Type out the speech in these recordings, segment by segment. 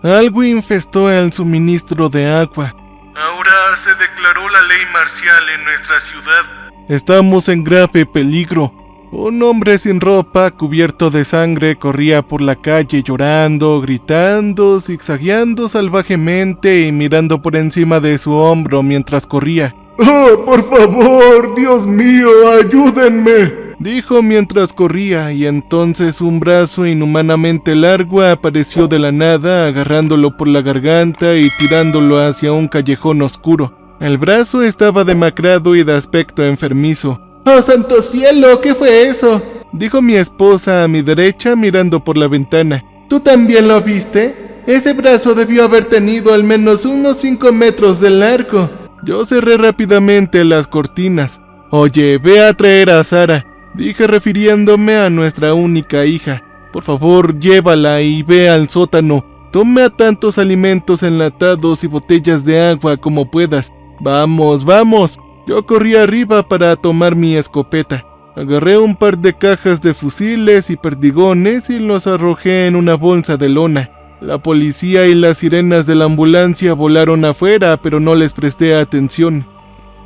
Algo infestó el suministro de agua. Ahora se declaró la ley marcial en nuestra ciudad. Estamos en grave peligro. Un hombre sin ropa, cubierto de sangre, corría por la calle llorando, gritando, zigzagueando salvajemente y mirando por encima de su hombro mientras corría. ¡Oh, por favor, Dios mío, ayúdenme!, dijo mientras corría, y entonces un brazo inhumanamente largo apareció de la nada, agarrándolo por la garganta y tirándolo hacia un callejón oscuro. El brazo estaba demacrado y de aspecto enfermizo. ¡Oh, santo cielo! ¿Qué fue eso?, dijo mi esposa a mi derecha mirando por la ventana. ¿Tú también lo viste? Ese brazo debió haber tenido al menos unos 5 metros de largo. Yo cerré rápidamente las cortinas. Oye, ve a traer a Sara, dije refiriéndome a nuestra única hija. Por favor, llévala y ve al sótano. Toma tantos alimentos enlatados y botellas de agua como puedas. ¡Vamos, vamos! Yo corrí arriba para tomar mi escopeta. Agarré un par de cajas de fusiles y perdigones y los arrojé en una bolsa de lona. La policía y las sirenas de la ambulancia volaron afuera, pero no les presté atención.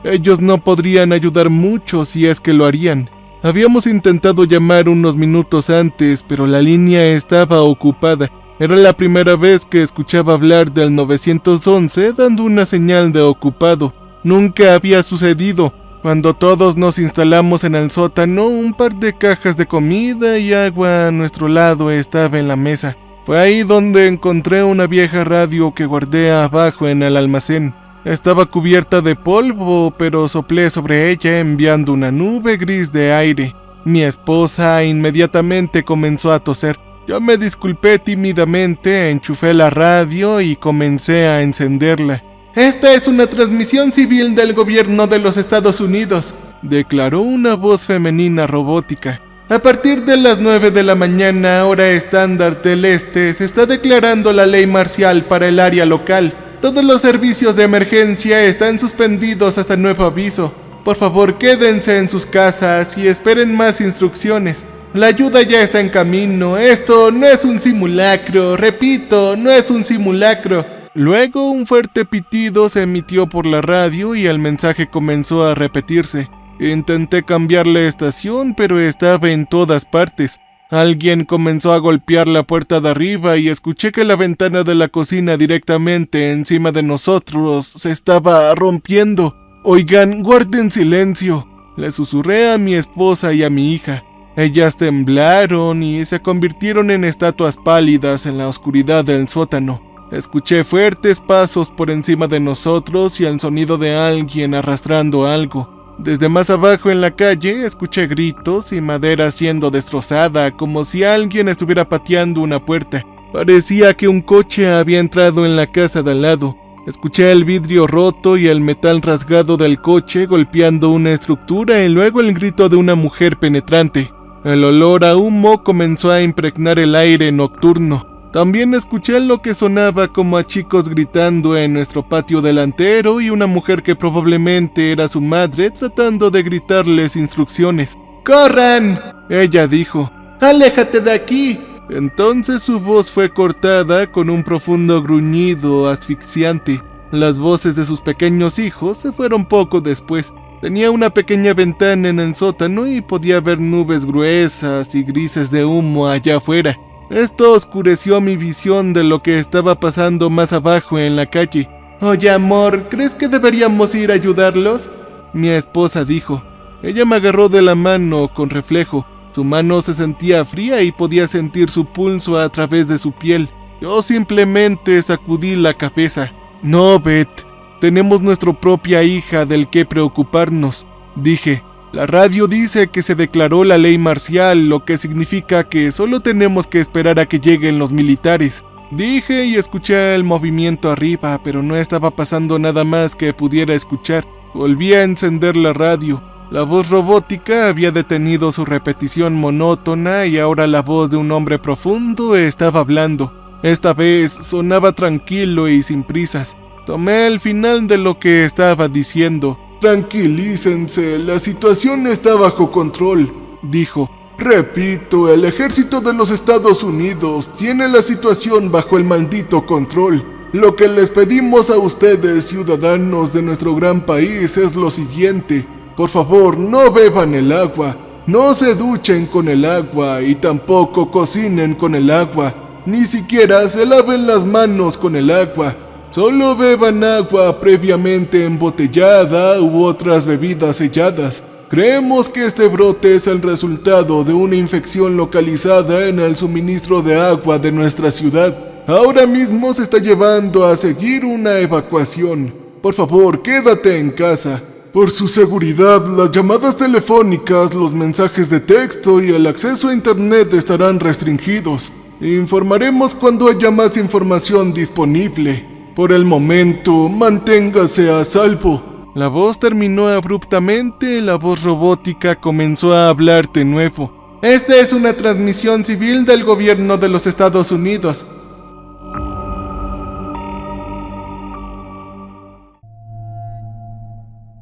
Ellos no podrían ayudar mucho si es que lo harían. Habíamos intentado llamar unos minutos antes, pero la línea estaba ocupada. Era la primera vez que escuchaba hablar del 911 dando una señal de ocupado. Nunca había sucedido. Cuando todos nos instalamos en el sótano, un par de cajas de comida y agua a nuestro lado estaba en la mesa. Fue ahí donde encontré una vieja radio que guardé abajo en el almacén. Estaba cubierta de polvo, pero soplé sobre ella enviando una nube gris de aire. Mi esposa inmediatamente comenzó a toser. Yo me disculpé tímidamente, enchufé la radio y comencé a encenderla. «Esta es una transmisión civil del gobierno de los Estados Unidos», declaró una voz femenina robótica. «A partir de las 9 de la mañana, hora estándar del este, se está declarando la ley marcial para el área local. Todos los servicios de emergencia están suspendidos hasta nuevo aviso. Por favor, quédense en sus casas y esperen más instrucciones. La ayuda ya está en camino. Esto no es un simulacro. Repito, no es un simulacro». Luego un fuerte pitido se emitió por la radio y el mensaje comenzó a repetirse. Intenté cambiar la estación, pero estaba en todas partes. Alguien comenzó a golpear la puerta de arriba y escuché que la ventana de la cocina directamente encima de nosotros se estaba rompiendo. «Oigan, guarden silencio», le susurré a mi esposa y a mi hija. Ellas temblaron y se convirtieron en estatuas pálidas en la oscuridad del sótano. Escuché fuertes pasos por encima de nosotros y el sonido de alguien arrastrando algo. Desde más abajo en la calle escuché gritos y madera siendo destrozada, como si alguien estuviera pateando una puerta. Parecía que un coche había entrado en la casa de al lado. Escuché el vidrio roto y el metal rasgado del coche golpeando una estructura y luego el grito de una mujer penetrante. El olor a humo comenzó a impregnar el aire nocturno. También escuché lo que sonaba como a chicos gritando en nuestro patio delantero y una mujer que probablemente era su madre tratando de gritarles instrucciones. «¡Corran!», ella dijo. «¡Aléjate de aquí!». Entonces su voz fue cortada con un profundo gruñido asfixiante. Las voces de sus pequeños hijos se fueron poco después. Tenía una pequeña ventana en el sótano y podía ver nubes gruesas y grises de humo allá afuera. Esto oscureció mi visión de lo que estaba pasando más abajo en la calle. «Oye, amor, ¿crees que deberíamos ir a ayudarlos?», mi esposa dijo. Ella me agarró de la mano con reflejo. Su mano se sentía fría y podía sentir su pulso a través de su piel. Yo simplemente sacudí la cabeza. «No, Beth, tenemos nuestra propia hija del que preocuparnos», dije. «La radio dice que se declaró la ley marcial, lo que significa que solo tenemos que esperar a que lleguen los militares», dije y escuché el movimiento arriba, pero no estaba pasando nada más que pudiera escuchar. Volví a encender la radio. La voz robótica había detenido su repetición monótona y ahora la voz de un hombre profundo estaba hablando. Esta vez sonaba tranquilo y sin prisas. Tomé el final de lo que estaba diciendo. «Tranquilícense, la situación está bajo control», dijo. Repito, el ejército de los Estados Unidos tiene la situación bajo el maldito control. Lo que les pedimos a ustedes, ciudadanos de nuestro gran país, es lo siguiente. Por favor, no beban el agua, no se duchen con el agua y tampoco cocinen con el agua. Ni siquiera se laven las manos con el agua. Solo beban agua previamente embotellada u otras bebidas selladas. Creemos que este brote es el resultado de una infección localizada en el suministro de agua de nuestra ciudad. Ahora mismo se está llevando a seguir una evacuación. Por favor, quédate en casa. Por su seguridad, las llamadas telefónicas, los mensajes de texto y el acceso a internet estarán restringidos. Informaremos cuando haya más información disponible. Por el momento, manténgase a salvo. La voz terminó abruptamente y la voz robótica comenzó a hablar de nuevo. Esta es una transmisión civil del gobierno de los Estados Unidos.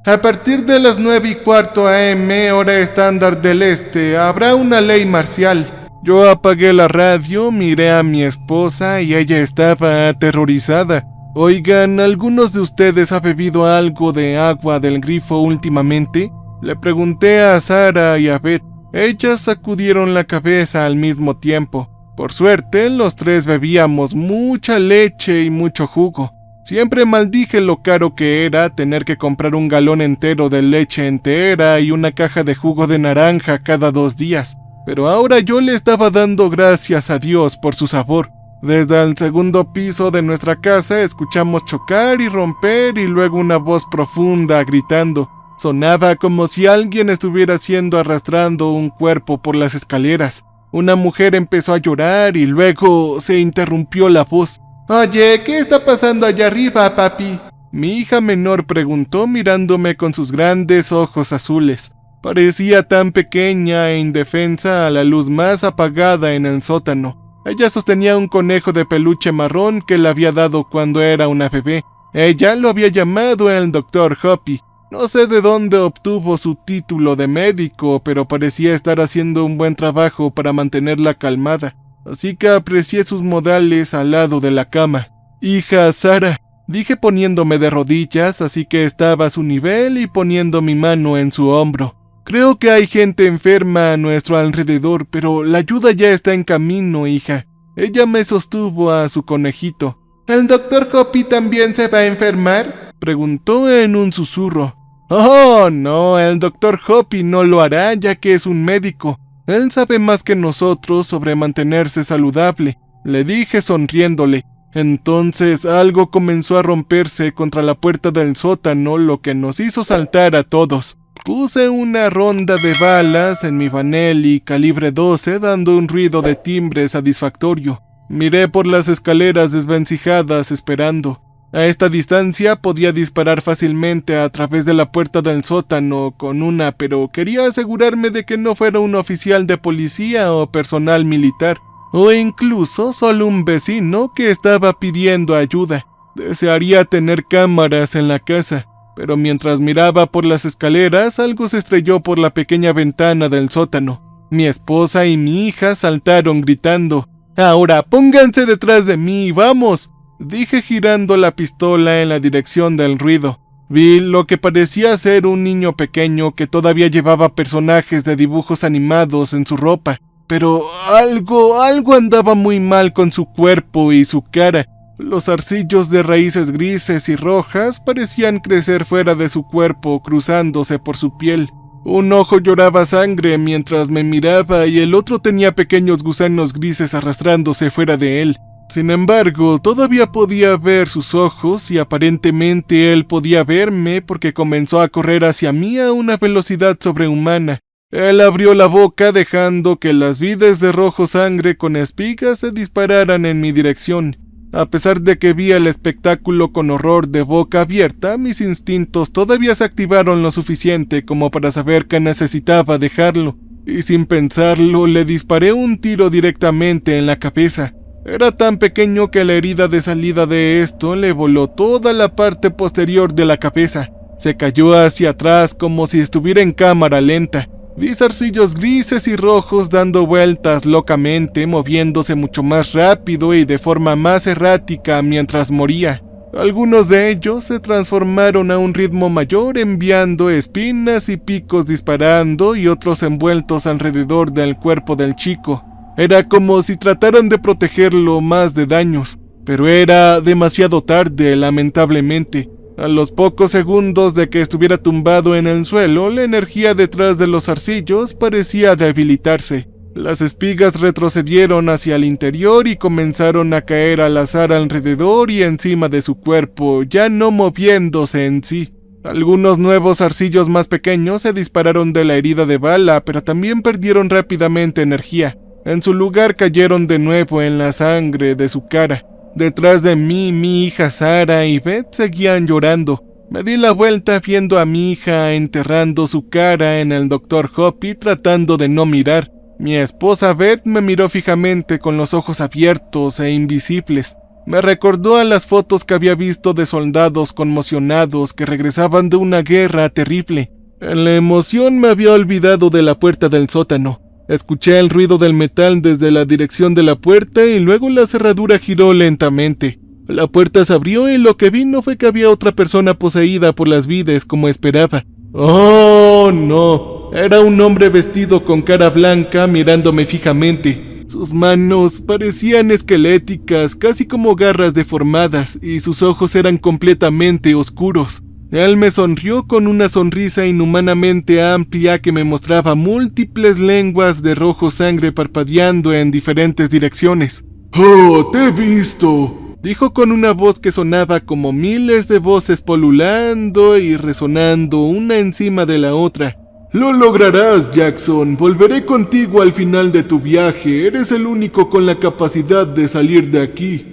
A partir de las 9:15 AM, hora estándar del este, habrá una ley marcial. Yo apagué la radio, miré a mi esposa y ella estaba aterrorizada. Oigan, ¿algunos de ustedes ha bebido algo de agua del grifo últimamente? Le pregunté a Sara y a Beth. Ellas sacudieron la cabeza al mismo tiempo. Por suerte, los tres bebíamos mucha leche y mucho jugo. Siempre maldije lo caro que era tener que comprar un galón entero de leche entera y una caja de jugo de naranja cada 2 días. Pero ahora yo le estaba dando gracias a Dios por su sabor. Desde el segundo piso de nuestra casa escuchamos chocar y romper y luego una voz profunda gritando. Sonaba como si alguien estuviera siendo arrastrando un cuerpo por las escaleras. Una mujer empezó a llorar y luego se interrumpió la voz. Oye, ¿qué está pasando allá arriba, papi? Mi hija menor preguntó mirándome con sus grandes ojos azules. Parecía tan pequeña e indefensa a la luz más apagada en el sótano. Ella sostenía un conejo de peluche marrón que le había dado cuando era una bebé. Ella lo había llamado el Dr. Hoppy. No sé de dónde obtuvo su título de médico, pero parecía estar haciendo un buen trabajo para mantenerla calmada. Así que aprecié sus modales al lado de la cama. Hija Sara, dije poniéndome de rodillas, así que estaba a su nivel y poniendo mi mano en su hombro. Creo que hay gente enferma a nuestro alrededor, pero la ayuda ya está en camino, hija. Ella me sostuvo a su conejito. ¿El Dr. Hoppy también se va a enfermar?, preguntó en un susurro. Oh, no, el Dr. Hoppy no lo hará ya que es un médico. Él sabe más que nosotros sobre mantenerse saludable, le dije sonriéndole. Entonces algo comenzó a romperse contra la puerta del sótano, lo que nos hizo saltar a todos. Puse una ronda de balas en mi Vanelli calibre 12 dando un ruido de timbre satisfactorio. Miré por las escaleras desvencijadas esperando. A esta distancia podía disparar fácilmente a través de la puerta del sótano con una, pero quería asegurarme de que no fuera un oficial de policía o personal militar, o incluso solo un vecino que estaba pidiendo ayuda. Desearía tener cámaras en la casa. Pero mientras miraba por las escaleras, algo se estrelló por la pequeña ventana del sótano. Mi esposa y mi hija saltaron gritando. «Ahora, pónganse detrás de mí, vamos», dije girando la pistola en la dirección del ruido. Vi lo que parecía ser un niño pequeño que todavía llevaba personajes de dibujos animados en su ropa. Pero algo andaba muy mal con su cuerpo y su cara. Los zarcillos de raíces grises y rojas parecían crecer fuera de su cuerpo, cruzándose por su piel. Un ojo lloraba sangre mientras me miraba y el otro tenía pequeños gusanos grises arrastrándose fuera de él. Sin embargo, todavía podía ver sus ojos y aparentemente él podía verme porque comenzó a correr hacia mí a una velocidad sobrehumana. Él abrió la boca dejando que las vides de rojo sangre con espigas se dispararan en mi dirección. A pesar de que vi el espectáculo con horror de boca abierta, mis instintos todavía se activaron lo suficiente como para saber que necesitaba dejarlo, y sin pensarlo le disparé un tiro directamente en la cabeza. Era tan pequeño que la herida de salida de esto le voló toda la parte posterior de la cabeza. Se cayó hacia atrás como si estuviera en cámara lenta. Vi zarcillos grises y rojos dando vueltas locamente, moviéndose mucho más rápido y de forma más errática mientras moría. Algunos de ellos se transformaron a un ritmo mayor, enviando espinas y picos disparando, y otros envueltos alrededor del cuerpo del chico. Era como si trataran de protegerlo más de daños, pero era demasiado tarde, lamentablemente. A los pocos segundos de que estuviera tumbado en el suelo, la energía detrás de los zarcillos parecía debilitarse. Las espigas retrocedieron hacia el interior y comenzaron a caer al azar alrededor y encima de su cuerpo, ya no moviéndose en sí. Algunos nuevos zarcillos más pequeños se dispararon de la herida de bala, pero también perdieron rápidamente energía. En su lugar cayeron de nuevo en la sangre de su cara. Detrás de mí, mi hija Sara y Beth seguían llorando. Me di la vuelta viendo a mi hija enterrando su cara en el Dr. Hoppy, tratando de no mirar. Mi esposa Beth me miró fijamente con los ojos abiertos e invisibles. Me recordó a las fotos que había visto de soldados conmocionados que regresaban de una guerra terrible. En la emoción me había olvidado de la puerta del sótano. Escuché el ruido del metal desde la dirección de la puerta y luego la cerradura giró lentamente. La puerta se abrió y lo que vi no fue que había otra persona poseída por las vides como esperaba. ¡Oh, no! Era un hombre vestido con cara blanca mirándome fijamente. Sus manos parecían esqueléticas, casi como garras deformadas, y sus ojos eran completamente oscuros. Él me sonrió con una sonrisa inhumanamente amplia que me mostraba múltiples lenguas de rojo sangre parpadeando en diferentes direcciones. ¡Oh, te he visto!, dijo con una voz que sonaba como miles de voces polulando y resonando una encima de la otra. Lo lograrás, Jackson. Volveré contigo al final de tu viaje. Eres el único con la capacidad de salir de aquí.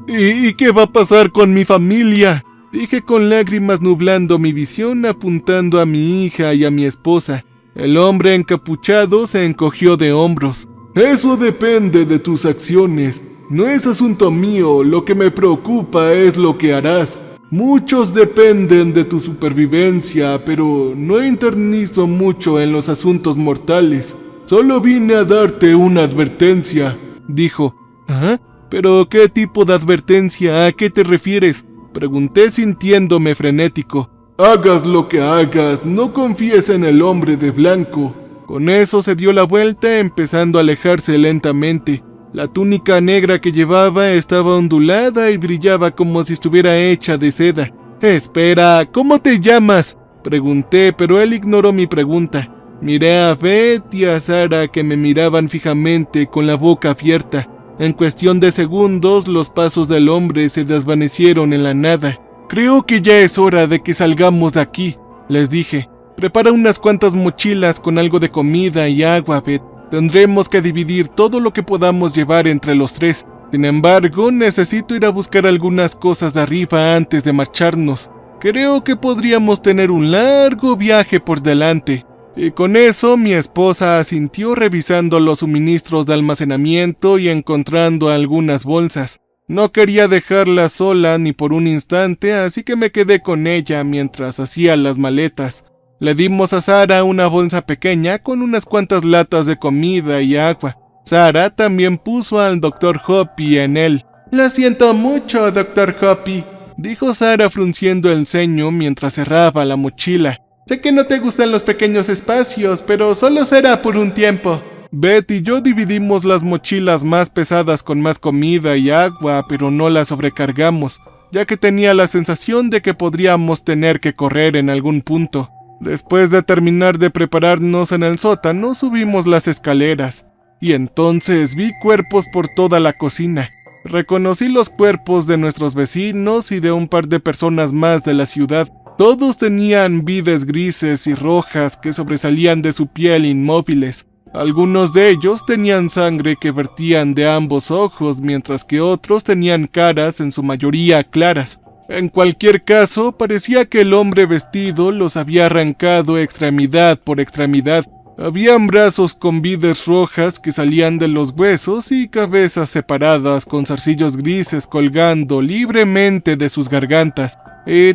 ¿Y qué va a pasar con mi familia?, dije con lágrimas nublando mi visión, apuntando a mi hija y a mi esposa. El hombre encapuchado se encogió de hombros. Eso depende de tus acciones. No es asunto mío, lo que me preocupa es lo que harás. Muchos dependen de tu supervivencia, pero no internizo mucho en los asuntos mortales. Solo vine a darte una advertencia, dijo. ¿Ah? ¿Pero qué tipo de advertencia? ¿A qué te refieres?, pregunté sintiéndome frenético. Hagas lo que hagas, no confíes en el hombre de blanco. Con eso se dio la vuelta, empezando a alejarse lentamente. La túnica negra que llevaba estaba ondulada y brillaba como si estuviera hecha de seda. Espera, ¿cómo te llamas?, pregunté, pero él ignoró mi pregunta. Miré a Beth y a Sara, que me miraban fijamente con la boca abierta. En cuestión de segundos, los pasos del hombre se desvanecieron en la nada. Creo que ya es hora de que salgamos de aquí, les dije. Prepara unas cuantas mochilas con algo de comida y agua, Beth. Tendremos que dividir todo lo que podamos llevar entre los tres. Sin embargo, necesito ir a buscar algunas cosas de arriba antes de marcharnos. Creo que podríamos tener un largo viaje por delante. Y con eso mi esposa asintió, revisando los suministros de almacenamiento y encontrando algunas bolsas. No quería dejarla sola ni por un instante, así que me quedé con ella mientras hacía las maletas. Le dimos a Sara una bolsa pequeña con unas cuantas latas de comida y agua. Sara también puso al Dr. Hoppy en él. Lo siento mucho, Dr. Hoppy, dijo Sara frunciendo el ceño mientras cerraba la mochila. Sé que no te gustan los pequeños espacios, pero solo será por un tiempo. Beth y yo dividimos las mochilas más pesadas con más comida y agua, pero no las sobrecargamos, ya que tenía la sensación de que podríamos tener que correr en algún punto. Después de terminar de prepararnos en el sótano, subimos las escaleras, y entonces vi cuerpos por toda la cocina. Reconocí los cuerpos de nuestros vecinos y de un par de personas más de la ciudad. Todos tenían vides grises y rojas que sobresalían de su piel inmóviles. Algunos de ellos tenían sangre que vertían de ambos ojos, mientras que otros tenían caras en su mayoría claras. En cualquier caso, parecía que el hombre vestido los había arrancado extremidad por extremidad. Habían brazos con vides rojas que salían de los huesos y cabezas separadas con zarcillos grises colgando libremente de sus gargantas.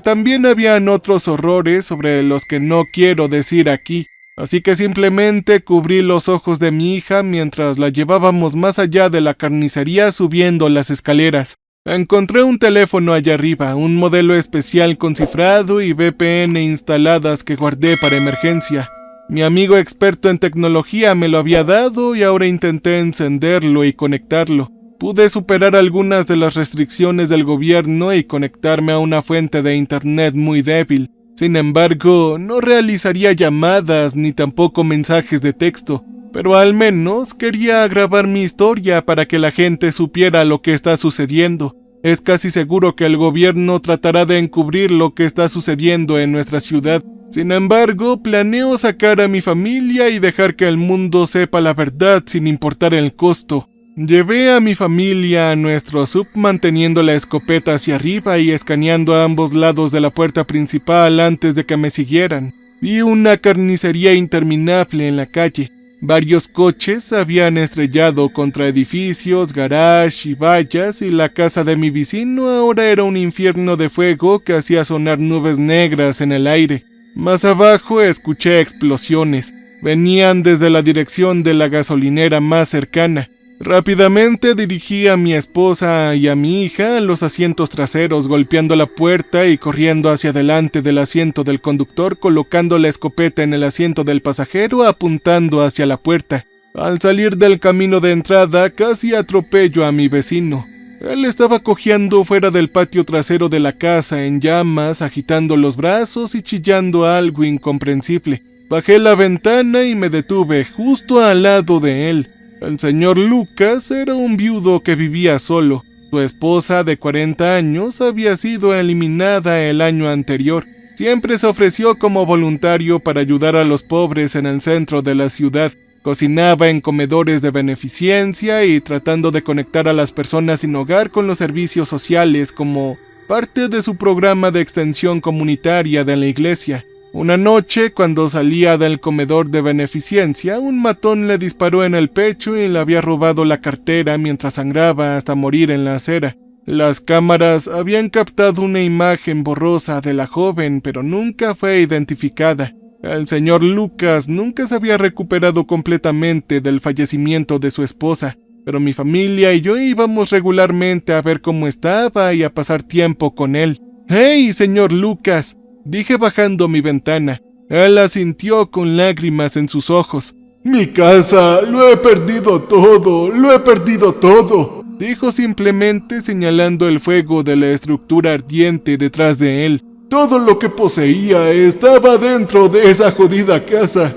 También habían otros horrores sobre los que no quiero decir aquí, así que simplemente cubrí los ojos de mi hija mientras la llevábamos más allá de la carnicería subiendo las escaleras. Encontré un teléfono allá arriba, un modelo especial con cifrado y VPN instaladas que guardé para emergencia. Mi amigo experto en tecnología me lo había dado y ahora intenté encenderlo y conectarlo. Pude superar algunas de las restricciones del gobierno y conectarme a una fuente de internet muy débil. Sin embargo, no realizaría llamadas ni tampoco mensajes de texto, pero al menos quería grabar mi historia para que la gente supiera lo que está sucediendo. Es casi seguro que el gobierno tratará de encubrir lo que está sucediendo en nuestra ciudad. Sin embargo, planeo sacar a mi familia y dejar que el mundo sepa la verdad sin importar el costo. Llevé a mi familia a nuestro sub manteniendo la escopeta hacia arriba y escaneando a ambos lados de la puerta principal antes de que me siguieran. Vi una carnicería interminable en la calle. Varios coches habían estrellado contra edificios, garage y vallas, y la casa de mi vecino ahora era un infierno de fuego que hacía sonar nubes negras en el aire. Más abajo escuché explosiones. Venían desde la dirección de la gasolinera más cercana. Rápidamente dirigí a mi esposa y a mi hija a los asientos traseros, golpeando la puerta y corriendo hacia adelante del asiento del conductor, colocando la escopeta en el asiento del pasajero, apuntando hacia la puerta. Al salir del camino de entrada, casi atropello a mi vecino. Él estaba cojeando fuera del patio trasero de la casa en llamas, agitando los brazos y chillando algo incomprensible. Bajé la ventana y me detuve justo al lado de él. El señor Lucas era un viudo que vivía solo. Su esposa de 40 años había sido eliminada el año anterior. Siempre se ofreció como voluntario para ayudar a los pobres en el centro de la ciudad. Cocinaba en comedores de beneficencia y tratando de conectar a las personas sin hogar con los servicios sociales como parte de su programa de extensión comunitaria de la iglesia. Una noche, cuando salía del comedor de beneficencia, un matón le disparó en el pecho y le había robado la cartera mientras sangraba hasta morir en la acera. Las cámaras habían captado una imagen borrosa de la joven, pero nunca fue identificada. El señor Lucas nunca se había recuperado completamente del fallecimiento de su esposa, pero mi familia y yo íbamos regularmente a ver cómo estaba y a pasar tiempo con él. «¡Hey, señor Lucas!», dije bajando mi ventana. Él asintió con lágrimas en sus ojos. «Mi casa, lo he perdido todo», dijo simplemente señalando el fuego de la estructura ardiente detrás de él. «Todo lo que poseía estaba dentro de esa jodida casa».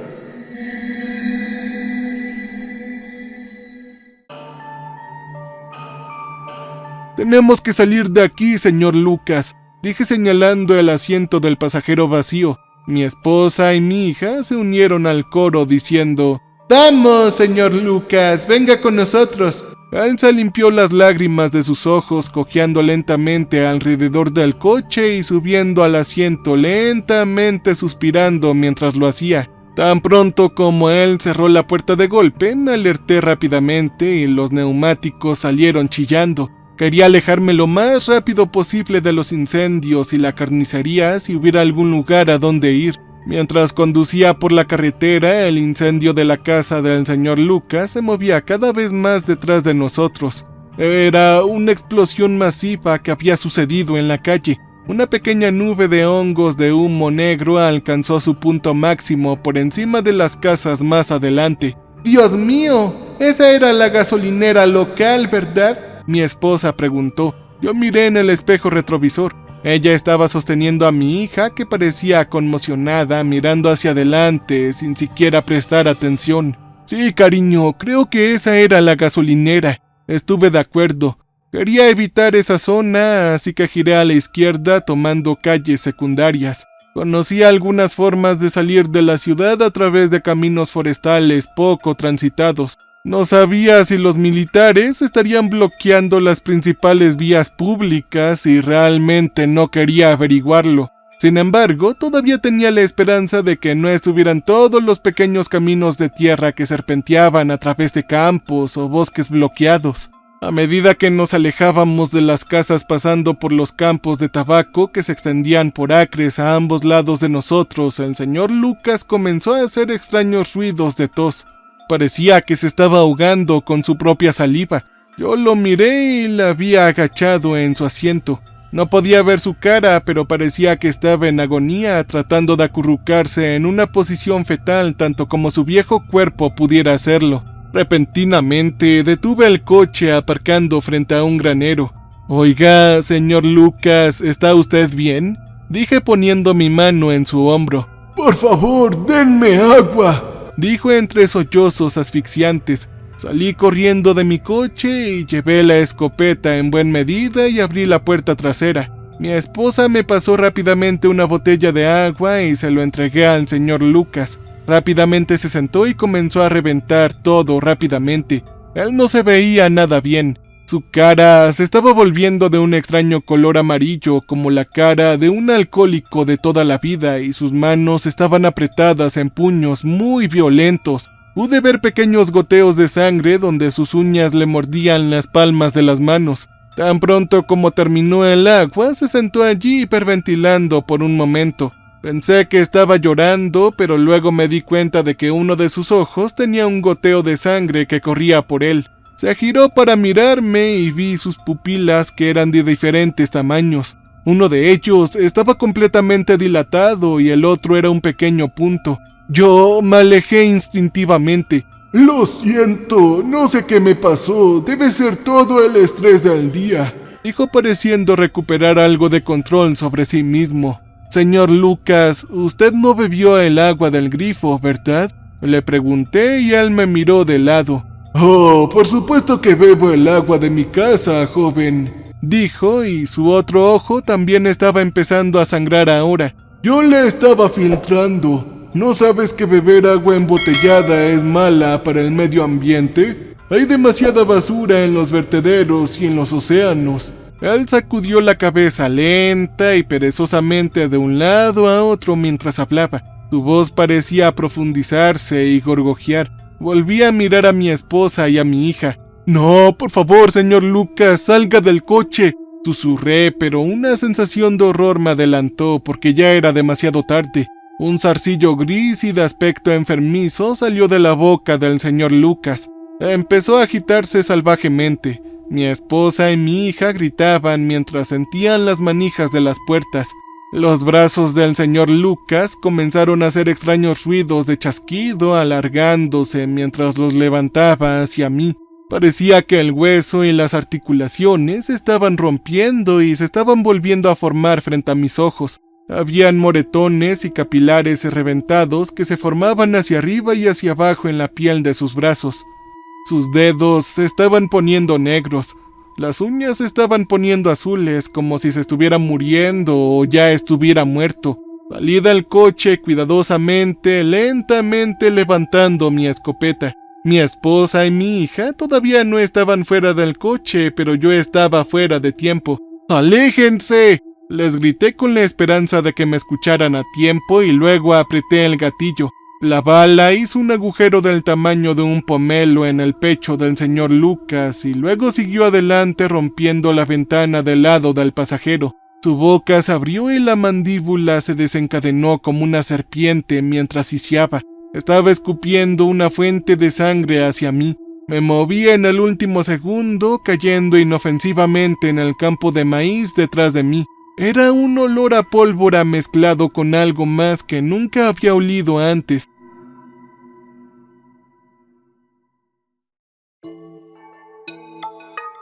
«Tenemos que salir de aquí, señor Lucas», dije señalando el asiento del pasajero vacío. Mi esposa y mi hija se unieron al coro diciendo: «¡Vamos, señor Lucas! ¡Venga con nosotros!». Él se limpió las lágrimas de sus ojos, cojeando lentamente alrededor del coche y subiendo al asiento lentamente, suspirando mientras lo hacía. Tan pronto como él cerró la puerta de golpe, me alerté rápidamente y los neumáticos salieron chillando. Quería alejarme lo más rápido posible de los incendios y la carnicería si hubiera algún lugar a donde ir. Mientras conducía por la carretera, el incendio de la casa del señor Lucas se movía cada vez más detrás de nosotros. Era una explosión masiva que había sucedido en la calle. Una pequeña nube de hongos de humo negro alcanzó su punto máximo por encima de las casas más adelante. «¡Dios mío! Esa era la gasolinera local, ¿verdad?», mi esposa preguntó. Yo miré en el espejo retrovisor. Ella estaba sosteniendo a mi hija, que parecía conmocionada, mirando hacia adelante sin siquiera prestar atención. «Sí, cariño, creo que esa era la gasolinera». Estuve de acuerdo. Quería evitar esa zona, así que giré a la izquierda tomando calles secundarias. Conocía algunas formas de salir de la ciudad a través de caminos forestales poco transitados. No sabía si los militares estarían bloqueando las principales vías públicas y realmente no quería averiguarlo. Sin embargo, todavía tenía la esperanza de que no estuvieran todos los pequeños caminos de tierra que serpenteaban a través de campos o bosques bloqueados. A medida que nos alejábamos de las casas pasando por los campos de tabaco que se extendían por acres a ambos lados de nosotros, el señor Lucas comenzó a hacer extraños ruidos de tos. Parecía que se estaba ahogando con su propia saliva. Yo lo miré y la había agachado en su asiento. No podía ver su cara, pero parecía que estaba en agonía, tratando de acurrucarse en una posición fetal tanto como su viejo cuerpo pudiera hacerlo. Repentinamente detuve el coche aparcando frente a un granero. «Oiga, señor Lucas, ¿está usted bien?», dije poniendo mi mano en su hombro. «Por favor, denme agua», dijo entre sollozos asfixiantes. Salí corriendo de mi coche y llevé la escopeta en buena medida y abrí la puerta trasera. Mi esposa me pasó rápidamente una botella de agua y se lo entregué al señor Lucas. Rápidamente se sentó y comenzó a reventar todo rápidamente. Él no se veía nada bien. Su cara se estaba volviendo de un extraño color amarillo, como la cara de un alcohólico de toda la vida, y sus manos estaban apretadas en puños muy violentos. Pude ver pequeños goteos de sangre donde sus uñas le mordían las palmas de las manos. Tan pronto como terminó el agua, se sentó allí hiperventilando por un momento. Pensé que estaba llorando, pero luego me di cuenta de que uno de sus ojos tenía un goteo de sangre que corría por él. Se giró para mirarme y vi sus pupilas que eran de diferentes tamaños. Uno de ellos estaba completamente dilatado y el otro era un pequeño punto. Yo me alejé instintivamente. «Lo siento, no sé qué me pasó, debe ser todo el estrés del día», dijo pareciendo recuperar algo de control sobre sí mismo. «Señor Lucas, usted no bebió el agua del grifo, ¿verdad?», le pregunté y él me miró de lado. «Oh, por supuesto que bebo el agua de mi casa, joven», dijo, y su otro ojo también estaba empezando a sangrar ahora. «Yo le estaba filtrando. ¿No sabes que beber agua embotellada es mala para el medio ambiente? Hay demasiada basura en los vertederos y en los océanos». Él sacudió la cabeza lenta y perezosamente de un lado a otro mientras hablaba. Su voz parecía profundizarse y gorgojear. Volví a mirar a mi esposa y a mi hija. «No, por favor, señor Lucas, salga del coche», susurré, pero una sensación de horror me adelantó porque ya era demasiado tarde. Un zarcillo gris y de aspecto enfermizo salió de la boca del señor Lucas. Empezó a agitarse salvajemente. Mi esposa y mi hija gritaban mientras sentían las manijas de las puertas. Los brazos del señor Lucas comenzaron a hacer extraños ruidos de chasquido alargándose mientras los levantaba hacia mí. Parecía que el hueso y las articulaciones se estaban rompiendo y se estaban volviendo a formar frente a mis ojos. Habían moretones y capilares reventados que se formaban hacia arriba y hacia abajo en la piel de sus brazos. Sus dedos se estaban poniendo negros. Las uñas se estaban poniendo azules, como si se estuviera muriendo o ya estuviera muerto. Salí del coche cuidadosamente, lentamente levantando mi escopeta. Mi esposa y mi hija todavía no estaban fuera del coche, pero yo estaba fuera de tiempo. ¡Aléjense!, les grité con la esperanza de que me escucharan a tiempo y luego apreté el gatillo. La bala hizo un agujero del tamaño de un pomelo en el pecho del señor Lucas y luego siguió adelante rompiendo la ventana del lado del pasajero. Su boca se abrió y la mandíbula se desencadenó como una serpiente mientras sisiaba. Estaba escupiendo una fuente de sangre hacia mí. Me moví en el último segundo, cayendo inofensivamente en el campo de maíz detrás de mí. Era un olor a pólvora mezclado con algo más que nunca había olido antes.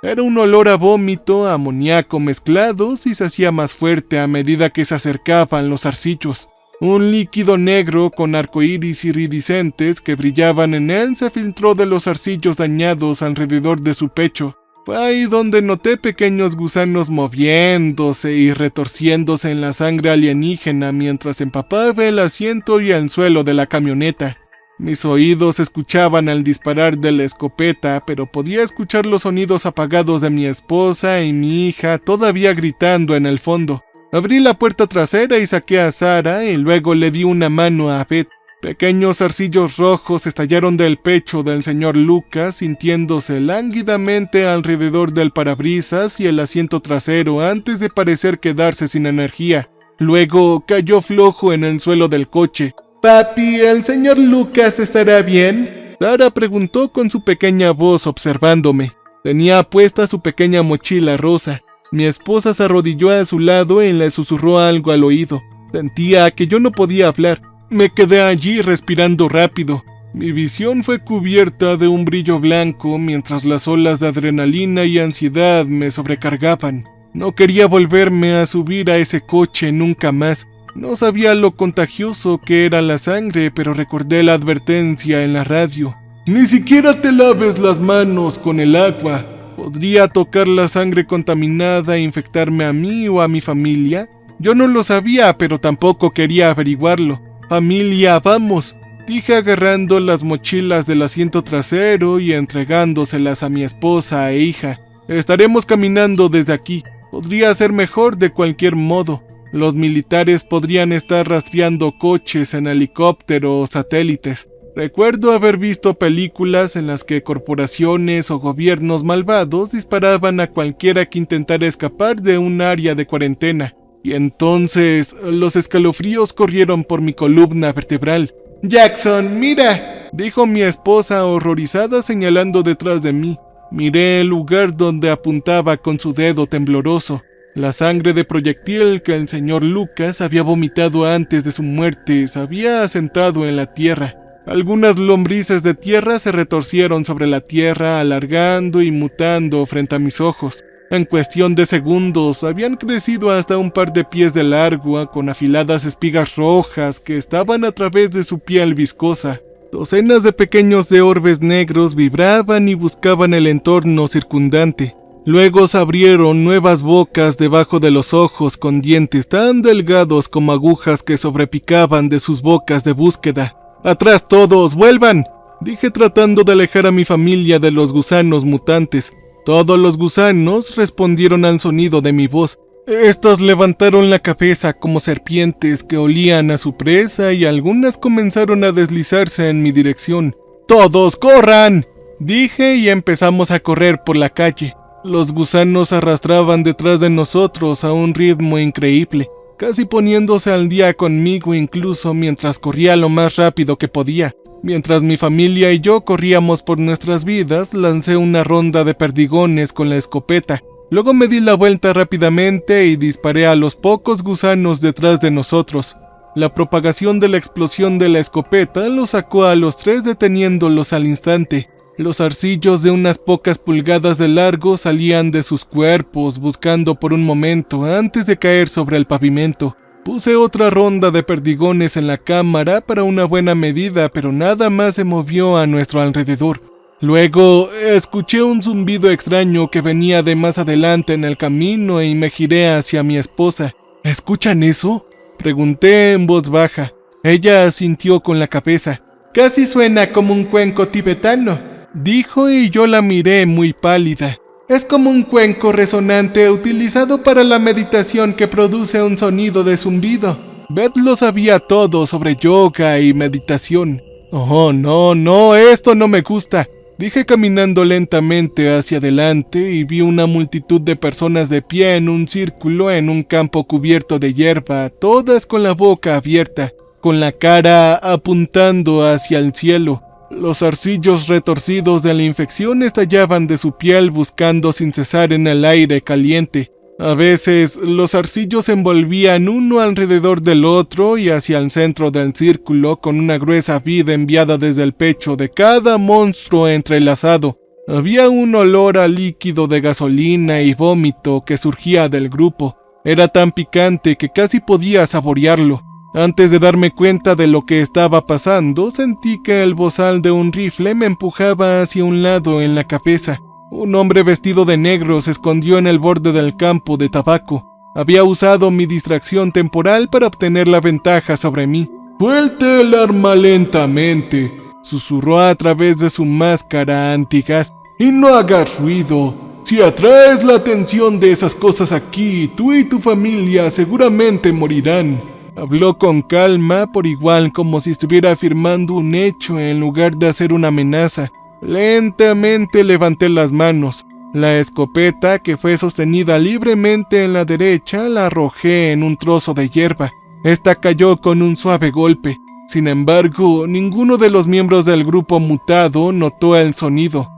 Era un olor a vómito, a amoníaco mezclados y se hacía más fuerte a medida que se acercaban los zarcillos. Un líquido negro con arcoíris iridiscentes que brillaban en él se filtró de los zarcillos dañados alrededor de su pecho. Fue ahí donde noté pequeños gusanos moviéndose y retorciéndose en la sangre alienígena mientras empapaba el asiento y el suelo de la camioneta. Mis oídos escuchaban el disparar de la escopeta, pero podía escuchar los sonidos apagados de mi esposa y mi hija todavía gritando en el fondo. Abrí la puerta trasera y saqué a Sara y luego le di una mano a Beth. Pequeños zarcillos rojos estallaron del pecho del señor Lucas, sintiéndose lánguidamente alrededor del parabrisas y el asiento trasero antes de parecer quedarse sin energía. Luego cayó flojo en el suelo del coche. «Papi, ¿el señor Lucas estará bien?», Sara preguntó con su pequeña voz observándome. Tenía puesta su pequeña mochila rosa. Mi esposa se arrodilló a su lado y le susurró algo al oído. Sentía que yo no podía hablar. Me quedé allí respirando rápido. Mi visión fue cubierta de un brillo blanco mientras las olas de adrenalina y ansiedad me sobrecargaban. No quería volverme a subir a ese coche nunca más. No sabía lo contagioso que era la sangre, pero recordé la advertencia en la radio. «Ni siquiera te laves las manos con el agua. ¿Podría tocar la sangre contaminada e infectarme a mí o a mi familia?». Yo no lo sabía, pero tampoco quería averiguarlo. «Familia, vamos», dije agarrando las mochilas del asiento trasero y entregándoselas a mi esposa e hija. «Estaremos caminando desde aquí. Podría ser mejor de cualquier modo. Los militares podrían estar rastreando coches en helicóptero o satélites. Recuerdo haber visto películas en las que corporaciones o gobiernos malvados disparaban a cualquiera que intentara escapar de un área de cuarentena. Y entonces los escalofríos corrieron por mi columna vertebral. «Jackson, mira», dijo mi esposa horrorizada señalando detrás de mí. Miré el lugar donde apuntaba con su dedo tembloroso. La sangre de proyectil que el señor Lucas había vomitado antes de su muerte se había asentado en la tierra. Algunas lombrices de tierra se retorcieron sobre la tierra, alargando y mutando frente a mis ojos. En cuestión de segundos habían crecido hasta un par de pies de largo, con afiladas espigas rojas que estaban a través de su piel viscosa. Docenas de pequeños de orbes negros vibraban y buscaban el entorno circundante. Luego se abrieron nuevas bocas debajo de los ojos con dientes tan delgados como agujas que sobrepicaban de sus bocas de búsqueda. «¡Atrás todos! ¡Vuelvan!», dije tratando de alejar a mi familia de los gusanos mutantes. Todos los gusanos respondieron al sonido de mi voz. Estos levantaron la cabeza como serpientes que olían a su presa y algunas comenzaron a deslizarse en mi dirección. «¡Todos corran!», dije y empezamos a correr por la calle. Los gusanos arrastraban detrás de nosotros a un ritmo increíble, casi poniéndose al día conmigo incluso mientras corría lo más rápido que podía. Mientras mi familia y yo corríamos por nuestras vidas, lancé una ronda de perdigones con la escopeta. Luego me di la vuelta rápidamente y disparé a los pocos gusanos detrás de nosotros. La propagación de la explosión de la escopeta los sacó a los tres deteniéndolos al instante. Los zarcillos de unas pocas pulgadas de largo salían de sus cuerpos buscando por un momento antes de caer sobre el pavimento. Puse otra ronda de perdigones en la cámara para una buena medida, pero nada más se movió a nuestro alrededor. Luego escuché un zumbido extraño que venía de más adelante en el camino y me giré hacia mi esposa. ¿Escuchan eso?, pregunté en voz baja. Ella asintió con la cabeza. «Casi suena como un cuenco tibetano», dijo y yo la miré muy pálida. «Es como un cuenco resonante utilizado para la meditación que produce un sonido de zumbido». Beth lo sabía todo sobre yoga y meditación. «Oh, no, esto no me gusta», dije caminando lentamente hacia adelante y vi una multitud de personas de pie en un círculo en un campo cubierto de hierba, todas con la boca abierta, con la cara apuntando hacia el cielo. Los zarcillos retorcidos de la infección estallaban de su piel buscando sin cesar en el aire caliente. A veces los zarcillos se envolvían uno alrededor del otro y hacia el centro del círculo con una gruesa vida enviada desde el pecho de cada monstruo entrelazado. Había un olor a líquido de gasolina y vómito que surgía del grupo. Era tan picante que casi podía saborearlo. Antes de darme cuenta de lo que estaba pasando, sentí que el bozal de un rifle me empujaba hacia un lado en la cabeza. Un hombre vestido de negro se escondió en el borde del campo de tabaco. Había usado mi distracción temporal para obtener la ventaja sobre mí. «Suelte el arma lentamente», susurró a través de su máscara antigás. «Y no hagas ruido. Si atraes la atención de esas cosas aquí, tú y tu familia seguramente morirán. Habló con calma, por igual como si estuviera afirmando un hecho en lugar de hacer una amenaza. Lentamente levanté las manos. La escopeta, que fue sostenida libremente en la derecha, la arrojé en un trozo de hierba. Esta cayó con un suave golpe. Sin embargo, ninguno de los miembros del grupo mutado notó el sonido.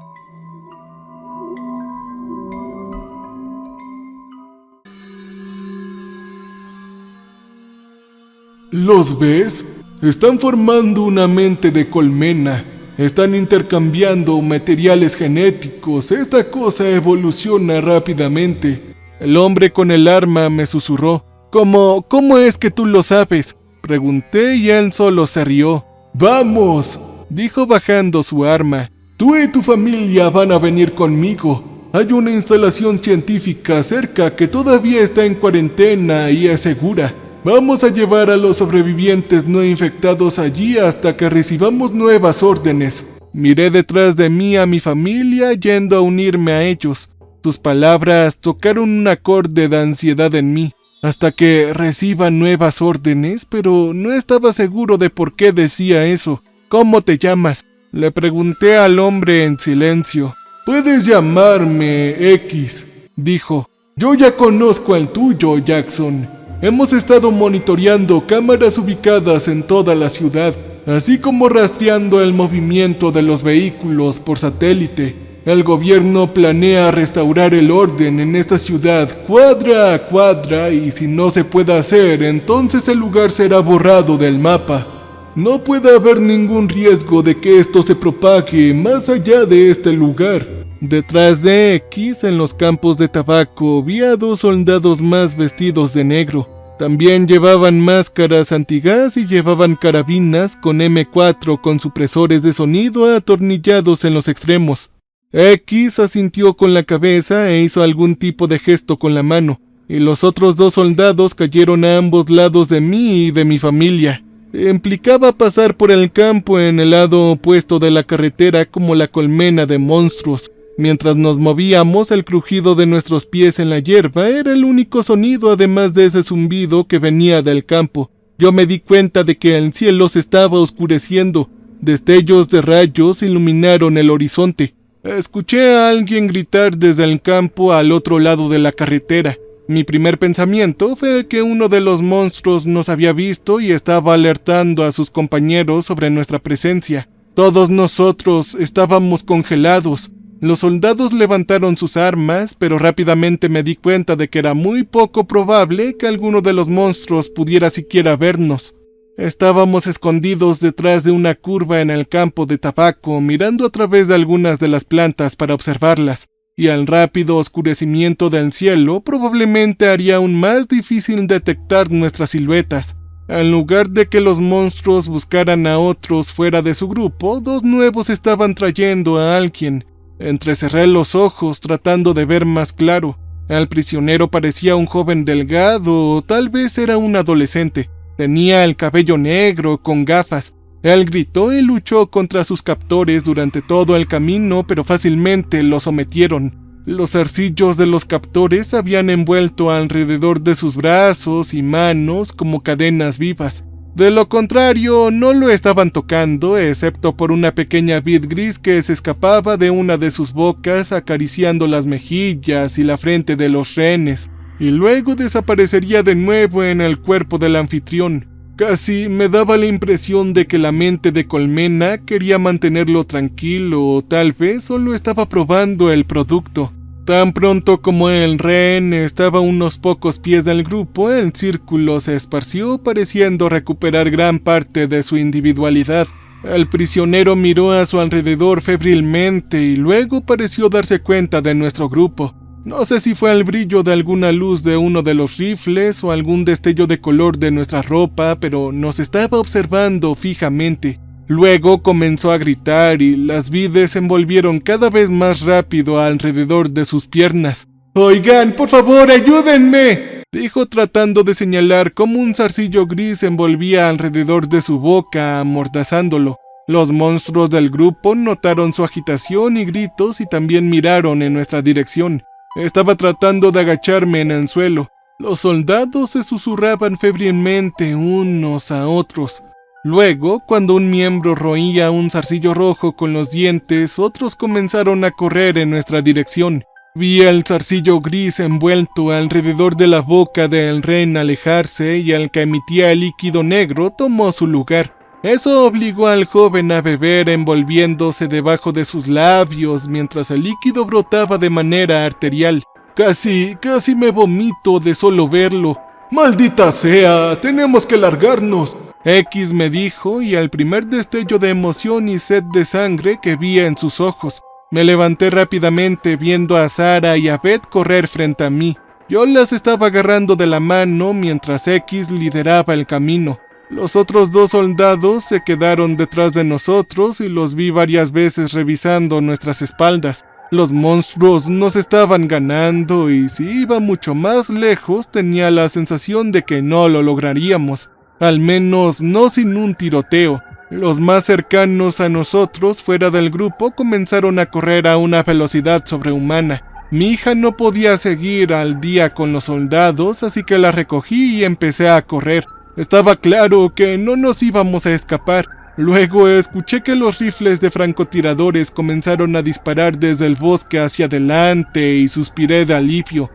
¿Los ves? Están formando una mente de colmena. Están intercambiando materiales genéticos. Esta cosa evoluciona rápidamente. El hombre con el arma me susurró. ¿Cómo es que tú lo sabes? Pregunté y él solo se rió. ¡Vamos!, dijo bajando su arma. Tú y tu familia van a venir conmigo. Hay una instalación científica cerca que todavía está en cuarentena y es segura. Vamos a llevar a los sobrevivientes no infectados allí hasta que recibamos nuevas órdenes. Miré detrás de mí a mi familia yendo a unirme a ellos. Sus palabras tocaron un acorde de ansiedad en mí. Hasta que reciban nuevas órdenes, pero no estaba seguro de por qué decía eso. ¿Cómo te llamas? Le pregunté al hombre en silencio. Puedes llamarme X, dijo. Yo ya conozco el tuyo, Jackson. Hemos estado monitoreando cámaras ubicadas en toda la ciudad, así como rastreando el movimiento de los vehículos por satélite. El gobierno planea restaurar el orden en esta ciudad cuadra a cuadra y si no se puede hacer, entonces el lugar será borrado del mapa. No puede haber ningún riesgo de que esto se propague más allá de este lugar. Detrás de X, en los campos de tabaco, vi a 2 soldados más vestidos de negro. También llevaban máscaras antigás y llevaban carabinas con M4 con supresores de sonido atornillados en los extremos. X asintió con la cabeza e hizo algún tipo de gesto con la mano, y los otros 2 soldados cayeron a ambos lados de mí y de mi familia. Implicaba pasar por el campo en el lado opuesto de la carretera como la colmena de monstruos. Mientras nos movíamos, el crujido de nuestros pies en la hierba era el único sonido, además de ese zumbido que venía del campo. Yo me di cuenta de que el cielo se estaba oscureciendo. Destellos de rayos iluminaron el horizonte. Escuché a alguien gritar desde el campo al otro lado de la carretera. Mi primer pensamiento fue que uno de los monstruos nos había visto y estaba alertando a sus compañeros sobre nuestra presencia. Todos nosotros estábamos congelados. Los soldados levantaron sus armas, pero rápidamente me di cuenta de que era muy poco probable que alguno de los monstruos pudiera siquiera vernos. Estábamos escondidos detrás de una curva en el campo de tabaco, mirando a través de algunas de las plantas para observarlas, y el rápido oscurecimiento del cielo probablemente haría aún más difícil detectar nuestras siluetas. En lugar de que los monstruos buscaran a otros fuera de su grupo, 2 nuevos estaban trayendo a alguien. Entrecerré los ojos tratando de ver más claro. El prisionero parecía un joven delgado, o tal vez era un adolescente. Tenía el cabello negro, con gafas. Él gritó y luchó contra sus captores durante todo el camino, pero fácilmente lo sometieron. Los zarcillos de los captores habían envuelto alrededor de sus brazos y manos como cadenas vivas. De lo contrario, no lo estaban tocando, excepto por una pequeña vid gris que se escapaba de una de sus bocas, acariciando las mejillas y la frente de los rehenes, y luego desaparecería de nuevo en el cuerpo del anfitrión. Casi me daba la impresión de que la mente de Colmena quería mantenerlo tranquilo, o tal vez solo estaba probando el producto. Tan pronto como el rehén estaba a unos pocos pies del grupo, el círculo se esparció, pareciendo recuperar gran parte de su individualidad. El prisionero miró a su alrededor febrilmente y luego pareció darse cuenta de nuestro grupo. No sé si fue el brillo de alguna luz de uno de los rifles o algún destello de color de nuestra ropa, pero nos estaba observando fijamente. Luego comenzó a gritar y las vides se envolvieron cada vez más rápido alrededor de sus piernas. «Oigan, por favor, ayúdenme», dijo tratando de señalar cómo un zarcillo gris se envolvía alrededor de su boca, amordazándolo. Los monstruos del grupo notaron su agitación y gritos y también miraron en nuestra dirección. Estaba tratando de agacharme en el suelo. Los soldados se susurraban febrilmente unos a otros. Luego, cuando un miembro roía un zarcillo rojo con los dientes, otros comenzaron a correr en nuestra dirección. Vi el zarcillo gris envuelto alrededor de la boca del rehén alejarse y el que emitía el líquido negro tomó su lugar. Eso obligó al joven a beber envolviéndose debajo de sus labios mientras el líquido brotaba de manera arterial. Casi me vomito de solo verlo. ¡Maldita sea! ¡Tenemos que largarnos! X me dijo, y al primer destello de emoción y sed de sangre que vi en sus ojos, me levanté rápidamente viendo a Sara y a Beth correr frente a mí. Yo las estaba agarrando de la mano mientras X lideraba el camino. Los otros 2 soldados se quedaron detrás de nosotros y los vi varias veces revisando nuestras espaldas. Los monstruos nos estaban ganando y si iba mucho más lejos tenía la sensación de que no lo lograríamos. Al menos no sin un tiroteo. Los más cercanos a nosotros fuera del grupo comenzaron a correr a una velocidad sobrehumana. Mi hija no podía seguir al día con los soldados, así que la recogí y empecé a correr. Estaba claro que no nos íbamos a escapar. Luego escuché que los rifles de francotiradores comenzaron a disparar desde el bosque hacia adelante y suspiré de alivio.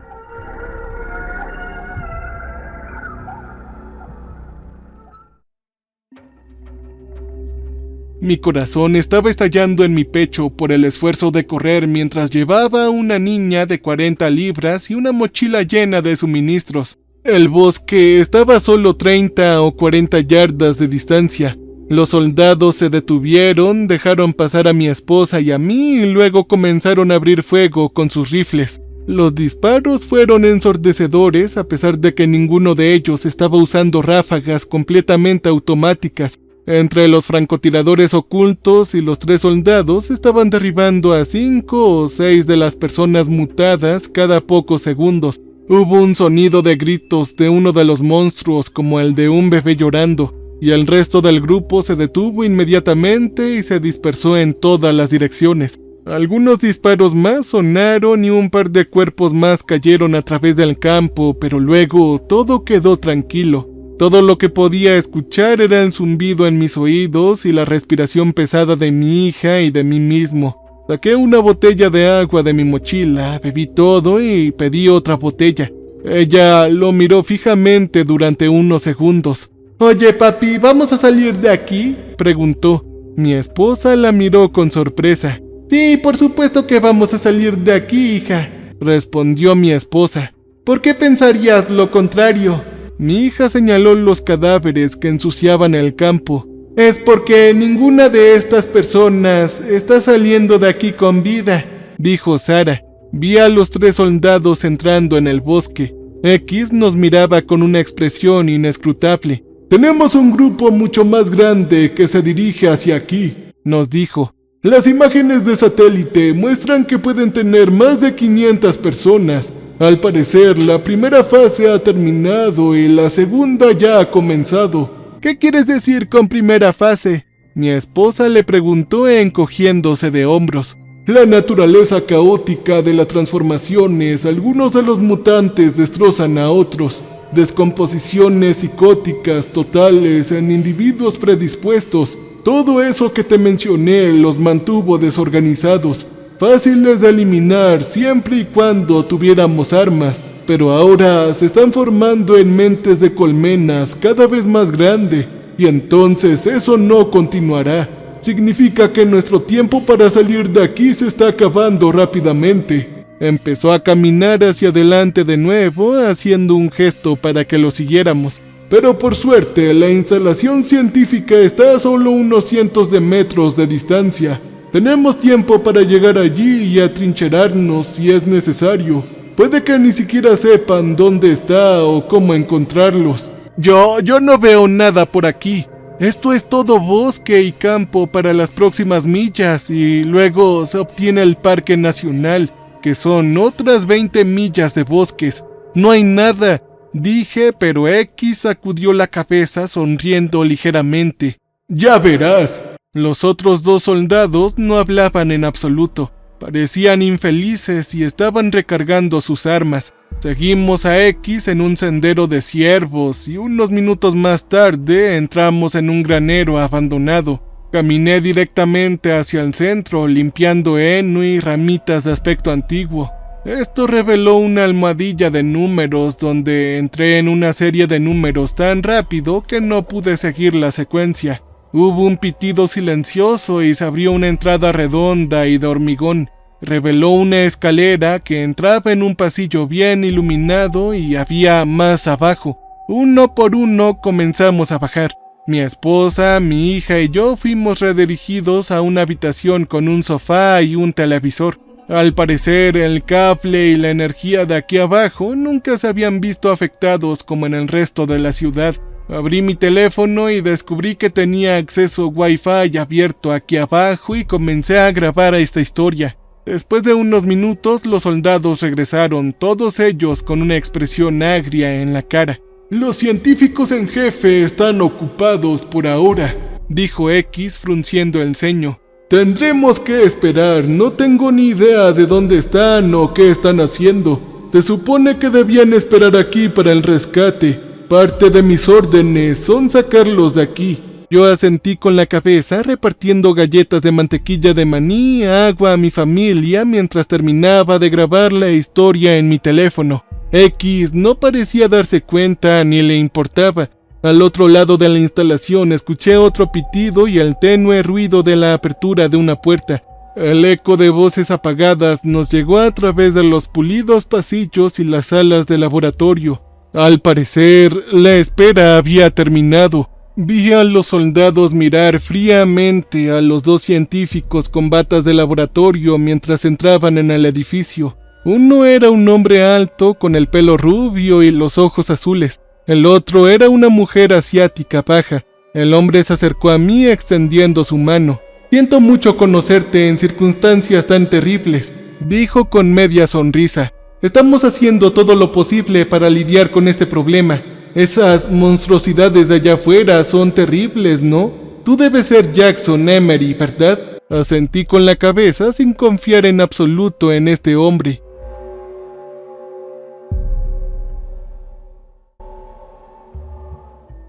Mi corazón estaba estallando en mi pecho por el esfuerzo de correr mientras llevaba a una niña de 40 libras y una mochila llena de suministros. El bosque estaba a solo 30 o 40 yardas de distancia. Los soldados se detuvieron, dejaron pasar a mi esposa y a mí y luego comenzaron a abrir fuego con sus rifles. Los disparos fueron ensordecedores a pesar de que ninguno de ellos estaba usando ráfagas completamente automáticas. Entre los francotiradores ocultos y los 3 soldados estaban derribando a 5 o 6 de las personas mutadas cada pocos segundos. Hubo un sonido de gritos de uno de los monstruos como el de un bebé llorando, y el resto del grupo se detuvo inmediatamente y se dispersó en todas las direcciones. Algunos disparos más sonaron y un par de cuerpos más cayeron a través del campo, pero luego todo quedó tranquilo. Todo lo que podía escuchar era el zumbido en mis oídos y la respiración pesada de mi hija y de mí mismo. Saqué una botella de agua de mi mochila, bebí todo y pedí otra botella. Ella lo miró fijamente durante unos segundos. «Oye, papi, ¿vamos a salir de aquí?», preguntó. Mi esposa la miró con sorpresa. «Sí, por supuesto que vamos a salir de aquí, hija», respondió mi esposa. «¿Por qué pensarías lo contrario?». Mi hija señaló los cadáveres que ensuciaban el campo. «Es porque ninguna de estas personas está saliendo de aquí con vida», dijo Sara. Vi a los 3 soldados entrando en el bosque. X nos miraba con una expresión inescrutable. «Tenemos un grupo mucho más grande que se dirige hacia aquí», nos dijo. «Las imágenes de satélite muestran que pueden tener más de 500 personas. Al parecer, la primera fase ha terminado y la segunda ya ha comenzado». «¿Qué quieres decir con primera fase?», mi esposa le preguntó encogiéndose de hombros. «La naturaleza caótica de las transformaciones. Algunos de los mutantes destrozan a otros. Descomposiciones psicóticas totales en individuos predispuestos. Todo eso que te mencioné los mantuvo desorganizados. Fáciles de eliminar siempre y cuando tuviéramos armas. Pero ahora se están formando en mentes de colmenas cada vez más grande, y entonces eso no continuará. Significa que nuestro tiempo para salir de aquí se está acabando rápidamente». Empezó a caminar hacia adelante de nuevo, haciendo un gesto para que lo siguiéramos. «Pero por suerte, la instalación científica está a solo unos cientos de metros de distancia. Tenemos tiempo para llegar allí y atrincherarnos si es necesario. Puede que ni siquiera sepan dónde está o cómo encontrarlos». Yo no veo nada por aquí. Esto es todo bosque y campo para las próximas millas y luego se obtiene el Parque Nacional, que son otras 20 millas de bosques. No hay nada, dije, pero X sacudió la cabeza sonriendo ligeramente. Ya verás. Los otros 2 soldados no hablaban en absoluto. Parecían infelices y estaban recargando sus armas. Seguimos a X en un sendero de ciervos y unos minutos más tarde entramos en un granero abandonado. Caminé directamente hacia el centro, limpiando heno y ramitas de aspecto antiguo. Esto reveló una almohadilla de números donde entré en una serie de números tan rápido que no pude seguir la secuencia. Hubo un pitido silencioso y se abrió una entrada redonda y de hormigón. Reveló una escalera que entraba en un pasillo bien iluminado y había más abajo. Uno por uno comenzamos a bajar. Mi esposa, mi hija y yo fuimos redirigidos a una habitación con un sofá y un televisor. Al parecer, el cable y la energía de aquí abajo nunca se habían visto afectados como en el resto de la ciudad. Abrí mi teléfono y descubrí que tenía acceso Wi-Fi abierto aquí abajo y comencé a grabar esta historia. Después de unos minutos, los soldados regresaron, todos ellos con una expresión agria en la cara. Los científicos en jefe están ocupados por ahora, dijo X frunciendo el ceño. Tendremos que esperar, no tengo ni idea de dónde están o qué están haciendo. Se supone que debían esperar aquí para el rescate. Parte de mis órdenes son sacarlos de aquí. Yo asentí con la cabeza, repartiendo galletas de mantequilla de maní, agua a mi familia mientras terminaba de grabar la historia en mi teléfono. X no parecía darse cuenta ni le importaba. Al otro lado de la instalación escuché otro pitido y el tenue ruido de la apertura de una puerta. El eco de voces apagadas nos llegó a través de los pulidos pasillos y las salas de laboratorio. Al parecer, la espera había terminado. Vi a los soldados mirar fríamente a los 2 científicos con batas de laboratorio mientras entraban en el edificio. Uno era un hombre alto con el pelo rubio y los ojos azules. El otro era una mujer asiática baja. El hombre se acercó a mí extendiendo su mano. Siento mucho conocerte en circunstancias tan terribles, dijo con media sonrisa. Estamos haciendo todo lo posible para lidiar con este problema. Esas monstruosidades de allá afuera son terribles, ¿no? Tú debes ser Jackson Emery, ¿verdad? Asentí con la cabeza sin confiar en absoluto en este hombre.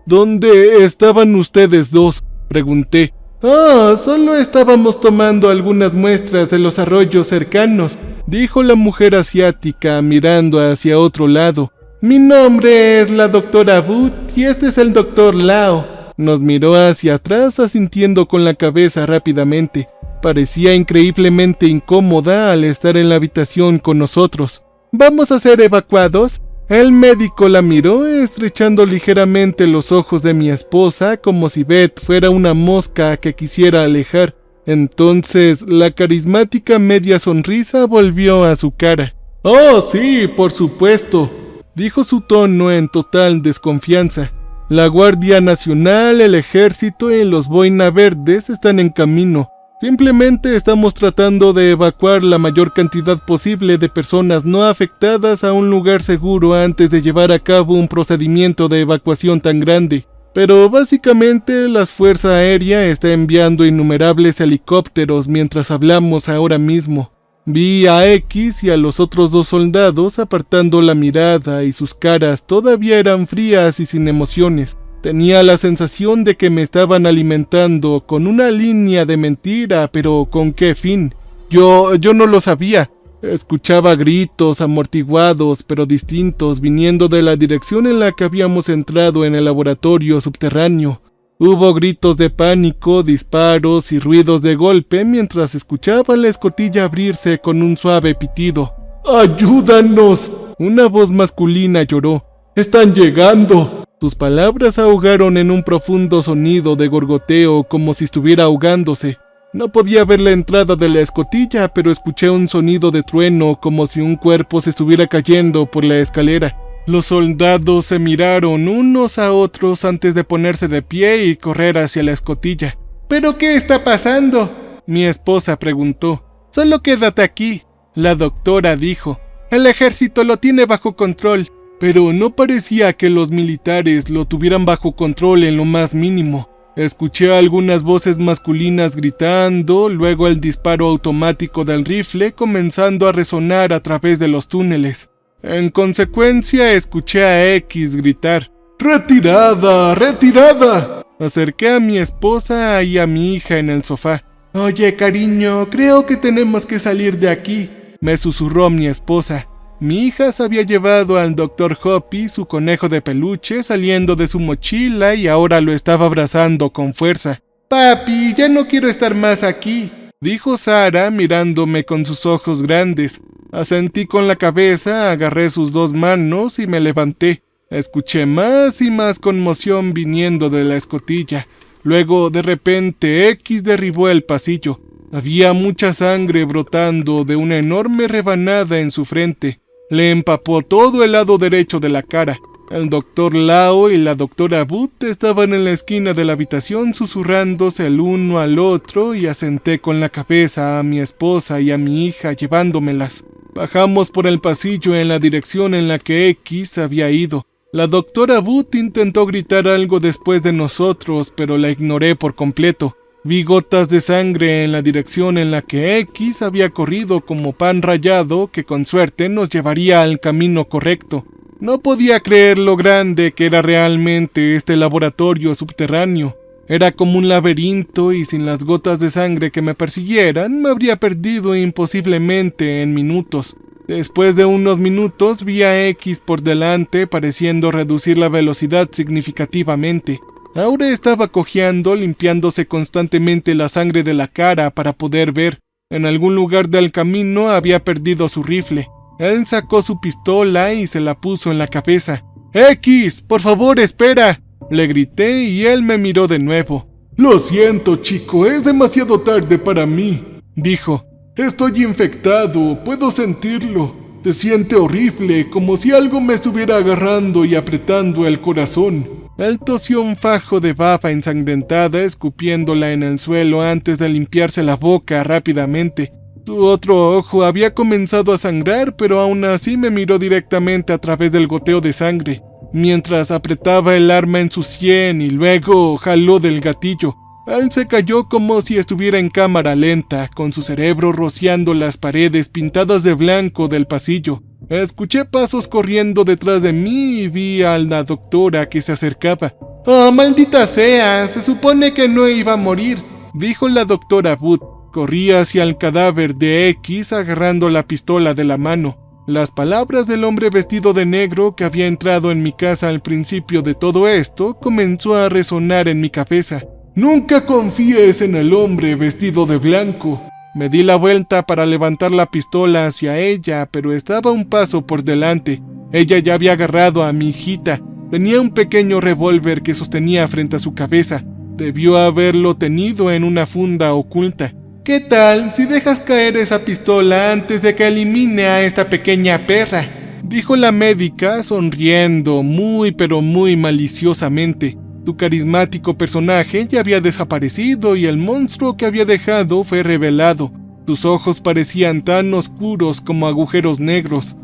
¿Dónde estaban ustedes 2? Pregunté. Solo estábamos tomando algunas muestras de los arroyos cercanos, dijo la mujer asiática mirando hacia otro lado. Mi nombre es la doctora Booth y este es el doctor Lao. Nos miró hacia atrás asintiendo con la cabeza rápidamente. Parecía increíblemente incómoda al estar en la habitación con nosotros. ¿Vamos a ser evacuados? El médico la miró estrechando ligeramente los ojos de mi esposa como si Beth fuera una mosca que quisiera alejar. Entonces la carismática media sonrisa volvió a su cara. ¡Oh, sí, por supuesto!, dijo su tono en total desconfianza. La Guardia Nacional, el Ejército y los Boina Verdes están en camino. Simplemente estamos tratando de evacuar la mayor cantidad posible de personas no afectadas a un lugar seguro antes de llevar a cabo un procedimiento de evacuación tan grande. Pero básicamente la Fuerza Aérea está enviando innumerables helicópteros mientras hablamos ahora mismo. Vi a X y a los otros 2 soldados apartando la mirada y sus caras todavía eran frías y sin emociones. Tenía la sensación de que me estaban alimentando con una línea de mentira, pero ¿con qué fin? Yo no lo sabía. Escuchaba gritos amortiguados pero distintos viniendo de la dirección en la que habíamos entrado en el laboratorio subterráneo. Hubo gritos de pánico, disparos y ruidos de golpe mientras escuchaba la escotilla abrirse con un suave pitido. ¡Ayúdanos!, una voz masculina lloró. ¡Están llegando! Sus palabras ahogaron en un profundo sonido de gorgoteo como si estuviera ahogándose. No podía ver la entrada de la escotilla, pero escuché un sonido de trueno como si un cuerpo se estuviera cayendo por la escalera. Los soldados se miraron unos a otros antes de ponerse de pie y correr hacia la escotilla. ¿Pero qué está pasando?, mi esposa preguntó. Solo quédate aquí, la doctora dijo. El ejército lo tiene bajo control. Pero no parecía que los militares lo tuvieran bajo control en lo más mínimo. Escuché algunas voces masculinas gritando, luego el disparo automático del rifle comenzando a resonar a través de los túneles. En consecuencia, escuché a X gritar: ¡Retirada! ¡Retirada! Acerqué a mi esposa y a mi hija en el sofá. «Oye, cariño, creo que tenemos que salir de aquí», me susurró mi esposa. Mi hija se había llevado al Dr. Hoppy su conejo de peluche saliendo de su mochila y ahora lo estaba abrazando con fuerza. «Papi, ya no quiero estar más aquí», dijo Sara mirándome con sus ojos grandes. Asentí con la cabeza, agarré sus 2 manos y me levanté. Escuché más y más conmoción viniendo de la escotilla. Luego, de repente, X derribó el pasillo. Había mucha sangre brotando de una enorme rebanada en su frente. Le empapó todo el lado derecho de la cara. El doctor Lao y la doctora Booth estaban en la esquina de la habitación susurrándose el uno al otro y asenté con la cabeza a mi esposa y a mi hija llevándomelas. Bajamos por el pasillo en la dirección en la que X había ido. La doctora Booth intentó gritar algo después de nosotros, pero la ignoré por completo. Vi gotas de sangre en la dirección en la que X había corrido como pan rallado que con suerte nos llevaría al camino correcto. No podía creer lo grande que era realmente este laboratorio subterráneo. Era como un laberinto y sin las gotas de sangre que me persiguieran, me habría perdido imposiblemente en minutos. Después de unos minutos vi a X por delante pareciendo reducir la velocidad significativamente. Ahora estaba cojeando, limpiándose constantemente la sangre de la cara para poder ver. En algún lugar del camino había perdido su rifle. Él sacó su pistola y se la puso en la cabeza. «X, por favor, espera», le grité y él me miró de nuevo. «Lo siento, chico, es demasiado tarde para mí», dijo. «Estoy infectado, puedo sentirlo. Se siente horrible, como si algo me estuviera agarrando y apretando el corazón». Él tosió un fajo de baba ensangrentada, escupiéndola en el suelo antes de limpiarse la boca rápidamente. Su otro ojo había comenzado a sangrar, pero aún así me miró directamente a través del goteo de sangre, mientras apretaba el arma en su sien y luego jaló del gatillo. Él se cayó como si estuviera en cámara lenta, con su cerebro rociando las paredes pintadas de blanco del pasillo. Escuché pasos corriendo detrás de mí y vi a la doctora que se acercaba. «Oh, maldita sea, se supone que no iba a morir», dijo la doctora Booth. Corría hacia el cadáver de X agarrando la pistola de la mano. Las palabras del hombre vestido de negro que había entrado en mi casa al principio de todo esto comenzó a resonar en mi cabeza. «Nunca confíes en el hombre vestido de blanco». Me di la vuelta para levantar la pistola hacia ella, pero estaba un paso por delante. Ella ya había agarrado a mi hijita. Tenía un pequeño revólver que sostenía frente a su cabeza. Debió haberlo tenido en una funda oculta. «¿Qué tal si dejas caer esa pistola antes de que elimine a esta pequeña perra?», dijo la médica sonriendo muy pero muy maliciosamente. Su carismático personaje ya había desaparecido y el monstruo que había dejado fue revelado. Sus ojos parecían tan oscuros como agujeros negros.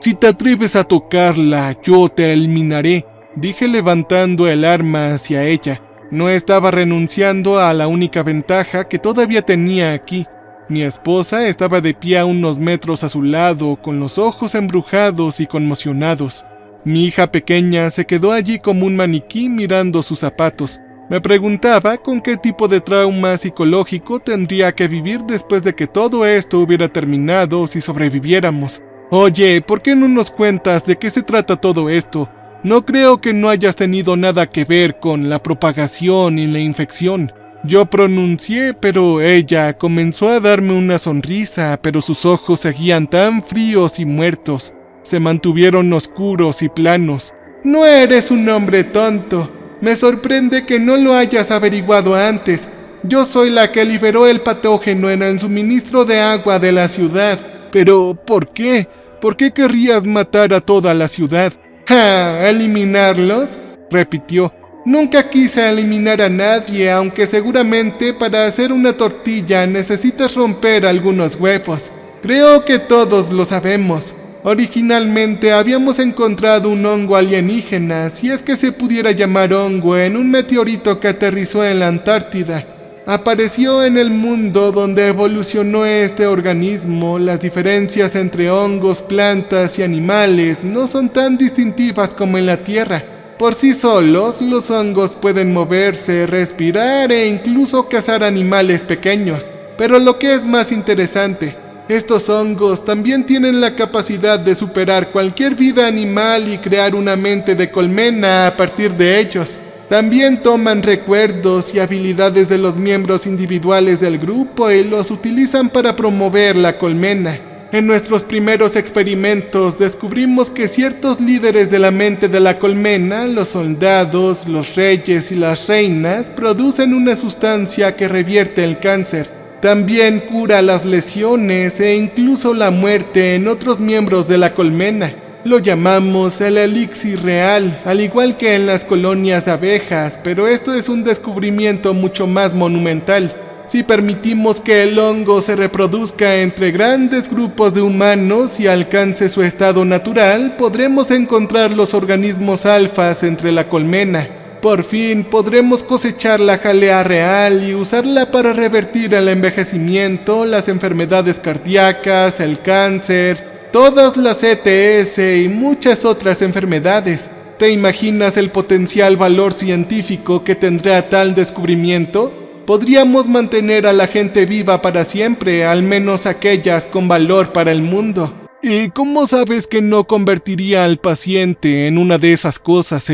«Si te atreves a tocarla, yo te eliminaré», dije levantando el arma hacia ella. No estaba renunciando a la única ventaja que todavía tenía aquí. Mi esposa estaba de pie a unos metros a su lado, con los ojos embrujados y conmocionados. Mi hija pequeña se quedó allí como un maniquí mirando sus zapatos. Me preguntaba con qué tipo de trauma psicológico tendría que vivir después de que todo esto hubiera terminado si sobreviviéramos. «Oye, ¿por qué no nos cuentas de qué se trata todo esto? No creo que no hayas tenido nada que ver con la propagación y la infección». Yo pronuncié, pero ella comenzó a darme una sonrisa, pero sus ojos seguían tan fríos y muertos. Se mantuvieron oscuros y planos. «No eres un hombre tonto. Me sorprende que no lo hayas averiguado antes. Yo soy la que liberó el patógeno en el suministro de agua de la ciudad». «¿Pero por qué? ¿Por qué querrías matar a toda la ciudad?» «¿Ah, eliminarlos?», repitió. «Nunca quise eliminar a nadie, aunque seguramente para hacer una tortilla necesitas romper algunos huevos. Creo que todos lo sabemos. Originalmente habíamos encontrado un hongo alienígena, si es que se pudiera llamar hongo, en un meteorito que aterrizó en la Antártida. Apareció en el mundo donde evolucionó este organismo. Las diferencias entre hongos, plantas y animales no son tan distintivas como en la Tierra. Por sí solos, los hongos pueden moverse, respirar e incluso cazar animales pequeños. Pero lo que es más interesante, estos hongos también tienen la capacidad de superar cualquier vida animal y crear una mente de colmena a partir de ellos. También toman recuerdos y habilidades de los miembros individuales del grupo y los utilizan para promover la colmena. En nuestros primeros experimentos descubrimos que ciertos líderes de la mente de la colmena, los soldados, los reyes y las reinas, producen una sustancia que revierte el cáncer. También cura las lesiones e incluso la muerte en otros miembros de la colmena. Lo llamamos el elixir real, al igual que en las colonias de abejas, pero esto es un descubrimiento mucho más monumental. Si permitimos que el hongo se reproduzca entre grandes grupos de humanos y alcance su estado natural, podremos encontrar los organismos alfas entre la colmena. Por fin podremos cosechar la jalea real y usarla para revertir el envejecimiento, las enfermedades cardíacas, el cáncer, todas las ETS y muchas otras enfermedades. ¿Te imaginas el potencial valor científico que tendrá tal descubrimiento? Podríamos mantener a la gente viva para siempre, al menos aquellas con valor para el mundo. ¿Y cómo sabes que no convertiría al paciente en una de esas cosas,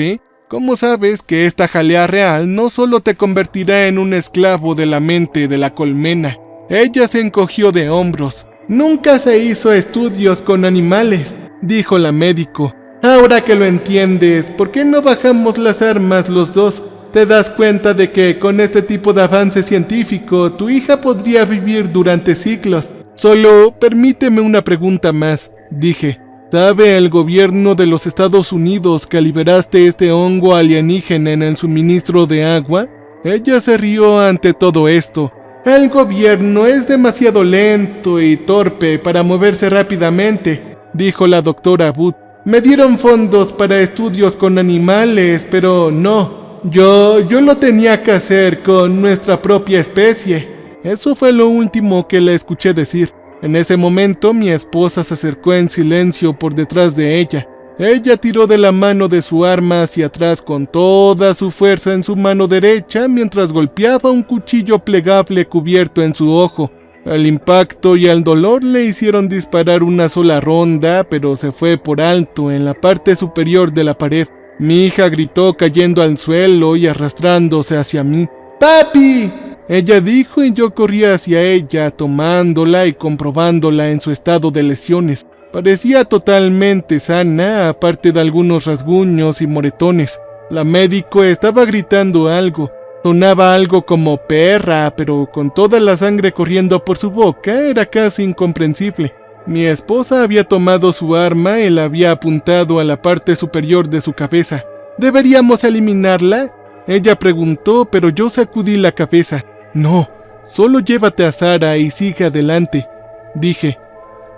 ¿Cómo sabes que esta jalea real no solo te convertirá en un esclavo de la mente de la colmena? Ella se encogió de hombros. Nunca se hizo estudios con animales, dijo la médico. Ahora que lo entiendes, ¿por qué no bajamos las armas los dos? Te das cuenta de que con este tipo de avance científico, tu hija podría vivir durante siglos. Solo permíteme una pregunta más, dije. ¿Sabe el gobierno de los Estados Unidos que liberaste este hongo alienígena en el suministro de agua? Ella se rió ante todo esto. El gobierno es demasiado lento y torpe para moverse rápidamente, dijo la doctora Booth. Me dieron fondos para estudios con animales, pero no. Yo lo tenía que hacer con nuestra propia especie. Eso fue lo último que le escuché decir. En ese momento mi esposa se acercó en silencio por detrás de ella. Ella tiró de la mano de su arma hacia atrás con toda su fuerza en su mano derecha mientras golpeaba un cuchillo plegable cubierto en su ojo. El impacto y el dolor le hicieron disparar una sola ronda, pero se fue por alto en la parte superior de la pared. Mi hija gritó cayendo al suelo y arrastrándose hacia mí. ¡Papi!, ella dijo, y yo corrí hacia ella, tomándola y comprobándola en su estado de lesiones. Parecía totalmente sana, aparte de algunos rasguños y moretones. La médico estaba gritando algo. Sonaba algo como perra, pero con toda la sangre corriendo por su boca era casi incomprensible. Mi esposa había tomado su arma y la había apuntado a la parte superior de su cabeza. ¿Deberíamos eliminarla?, ella preguntó, pero yo sacudí la cabeza. No, solo llévate a Sara y sigue adelante, dije.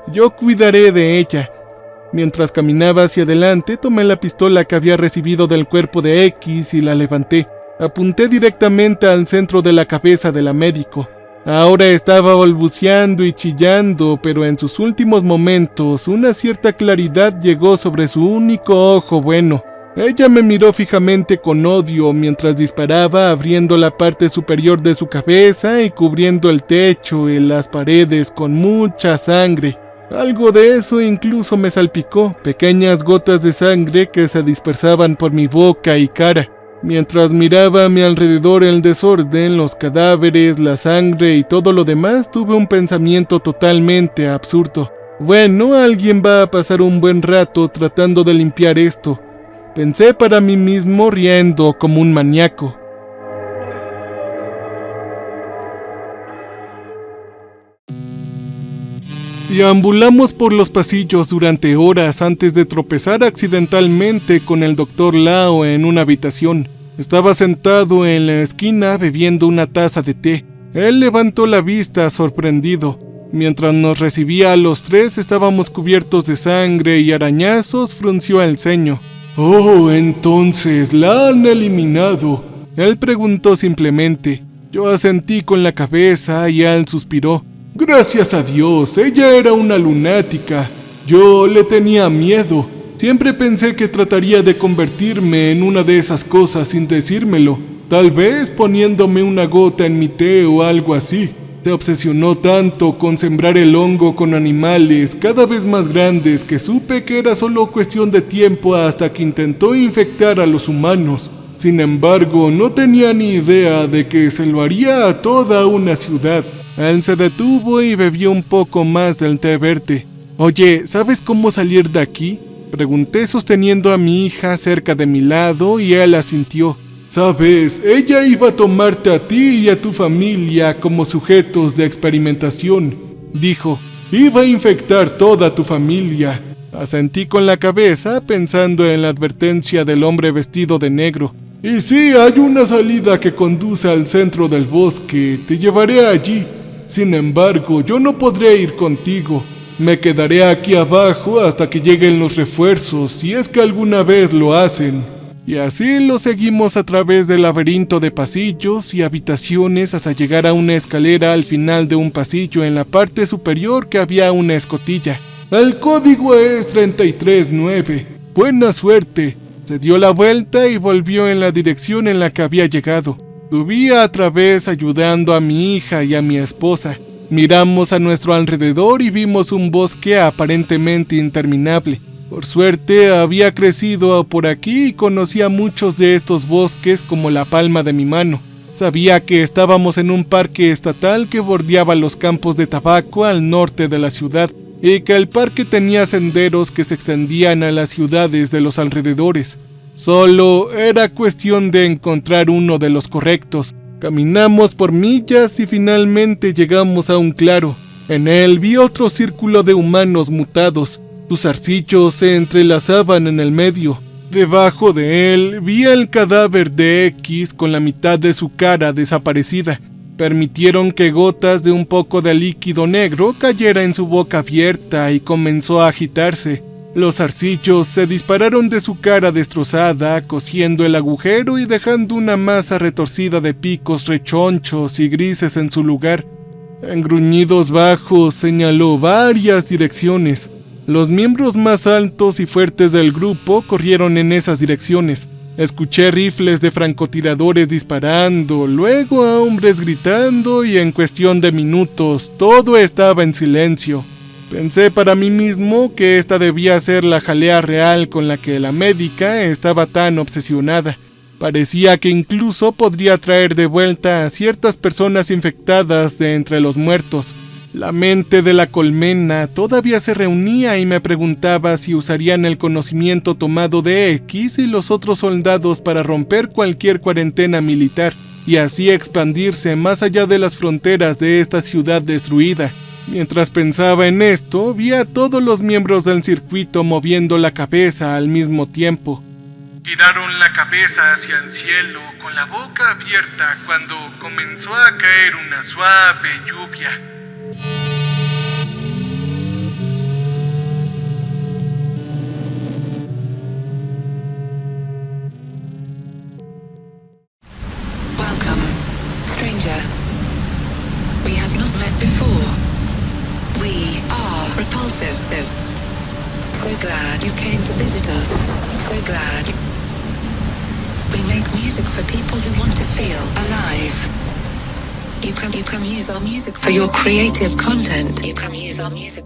Yo cuidaré de ella. Mientras caminaba hacia adelante, tomé la pistola que había recibido del cuerpo de X y la levanté. Apunté directamente al centro de la cabeza de la médico. Ahora estaba balbuceando y chillando, pero en sus últimos momentos una cierta claridad llegó sobre su único ojo bueno. Ella me miró fijamente con odio mientras disparaba, abriendo la parte superior de su cabeza y cubriendo el techo y las paredes con mucha sangre. Algo de eso incluso me salpicó, pequeñas gotas de sangre que se dispersaban por mi boca y cara. Mientras miraba a mi alrededor el desorden, los cadáveres, la sangre y todo lo demás, tuve un pensamiento totalmente absurdo. Bueno, alguien va a pasar un buen rato tratando de limpiar esto. Pensé para mí mismo, riendo como un maníaco. Deambulamos por los pasillos durante horas antes de tropezar accidentalmente con el Dr. Lao en una habitación. Estaba sentado en la esquina bebiendo una taza de té. Él levantó la vista sorprendido. Mientras nos recibía a los tres, estábamos cubiertos de sangre y arañazos, frunció el ceño. Oh, entonces la han eliminado. Él preguntó simplemente. Yo asentí con la cabeza y él suspiró. Gracias a Dios, ella era una lunática. Yo le tenía miedo. Siempre pensé que trataría de convertirme en una de esas cosas sin decírmelo. Tal vez poniéndome una gota en mi té o algo así. Se obsesionó tanto con sembrar el hongo con animales cada vez más grandes que supe que era solo cuestión de tiempo hasta que intentó infectar a los humanos. Sin embargo, no tenía ni idea de que se lo haría a toda una ciudad. Él se detuvo y bebió un poco más del té verde. Oye, ¿sabes cómo salir de aquí? Pregunté sosteniendo a mi hija cerca de mi lado y él asintió. Sabes, ella iba a tomarte a ti y a tu familia como sujetos de experimentación, dijo. Iba a infectar toda tu familia. Asentí con la cabeza pensando en la advertencia del hombre vestido de negro. Y sí, hay una salida que conduce al centro del bosque. Te llevaré allí. Sin embargo, yo no podré ir contigo. Me quedaré aquí abajo hasta que lleguen los refuerzos, si es que alguna vez lo hacen. Y así lo seguimos a través del laberinto de pasillos y habitaciones hasta llegar a una escalera al final de un pasillo en la parte superior que había una escotilla. El código es 339. Buena suerte. Se dio la vuelta y volvió en la dirección en la que había llegado. Subí a través ayudando a mi hija y a mi esposa. Miramos a nuestro alrededor y vimos un bosque aparentemente interminable. Por suerte había crecido por aquí y conocía muchos de estos bosques como la palma de mi mano. Sabía que estábamos en un parque estatal que bordeaba los campos de tabaco al norte de la ciudad y que el parque tenía senderos que se extendían a las ciudades de los alrededores. Solo era cuestión de encontrar uno de los correctos. Caminamos por millas y finalmente llegamos a un claro. En él vi otro círculo de humanos mutados. Sus zarcillos se entrelazaban en el medio. Debajo de él vi el cadáver de X con la mitad de su cara desaparecida. Permitieron que gotas de un poco de líquido negro cayera en su boca abierta y comenzó a agitarse. Los zarcillos se dispararon de su cara destrozada, cosiendo el agujero y dejando una masa retorcida de picos rechonchos y grises en su lugar. En gruñidos bajos señaló varias direcciones. Los miembros más altos y fuertes del grupo corrieron en esas direcciones. Escuché rifles de francotiradores disparando, luego a hombres gritando y en cuestión de minutos todo estaba en silencio. Pensé para mí mismo que esta debía ser la jalea real con la que la médica estaba tan obsesionada. Parecía que incluso podría traer de vuelta a ciertas personas infectadas de entre los muertos. La mente de la colmena todavía se reunía y me preguntaba si usarían el conocimiento tomado de X y los otros soldados para romper cualquier cuarentena militar y así expandirse más allá de las fronteras de esta ciudad destruida. Mientras pensaba en esto, vi a todos los miembros del circuito moviendo la cabeza al mismo tiempo. Giraron la cabeza hacia el cielo con la boca abierta cuando comenzó a caer una suave lluvia. We have not met before. We are repulsive. So glad you came to visit us. So glad. We make music for people who want to feel alive. You can use our music for your creative content. You can use our music.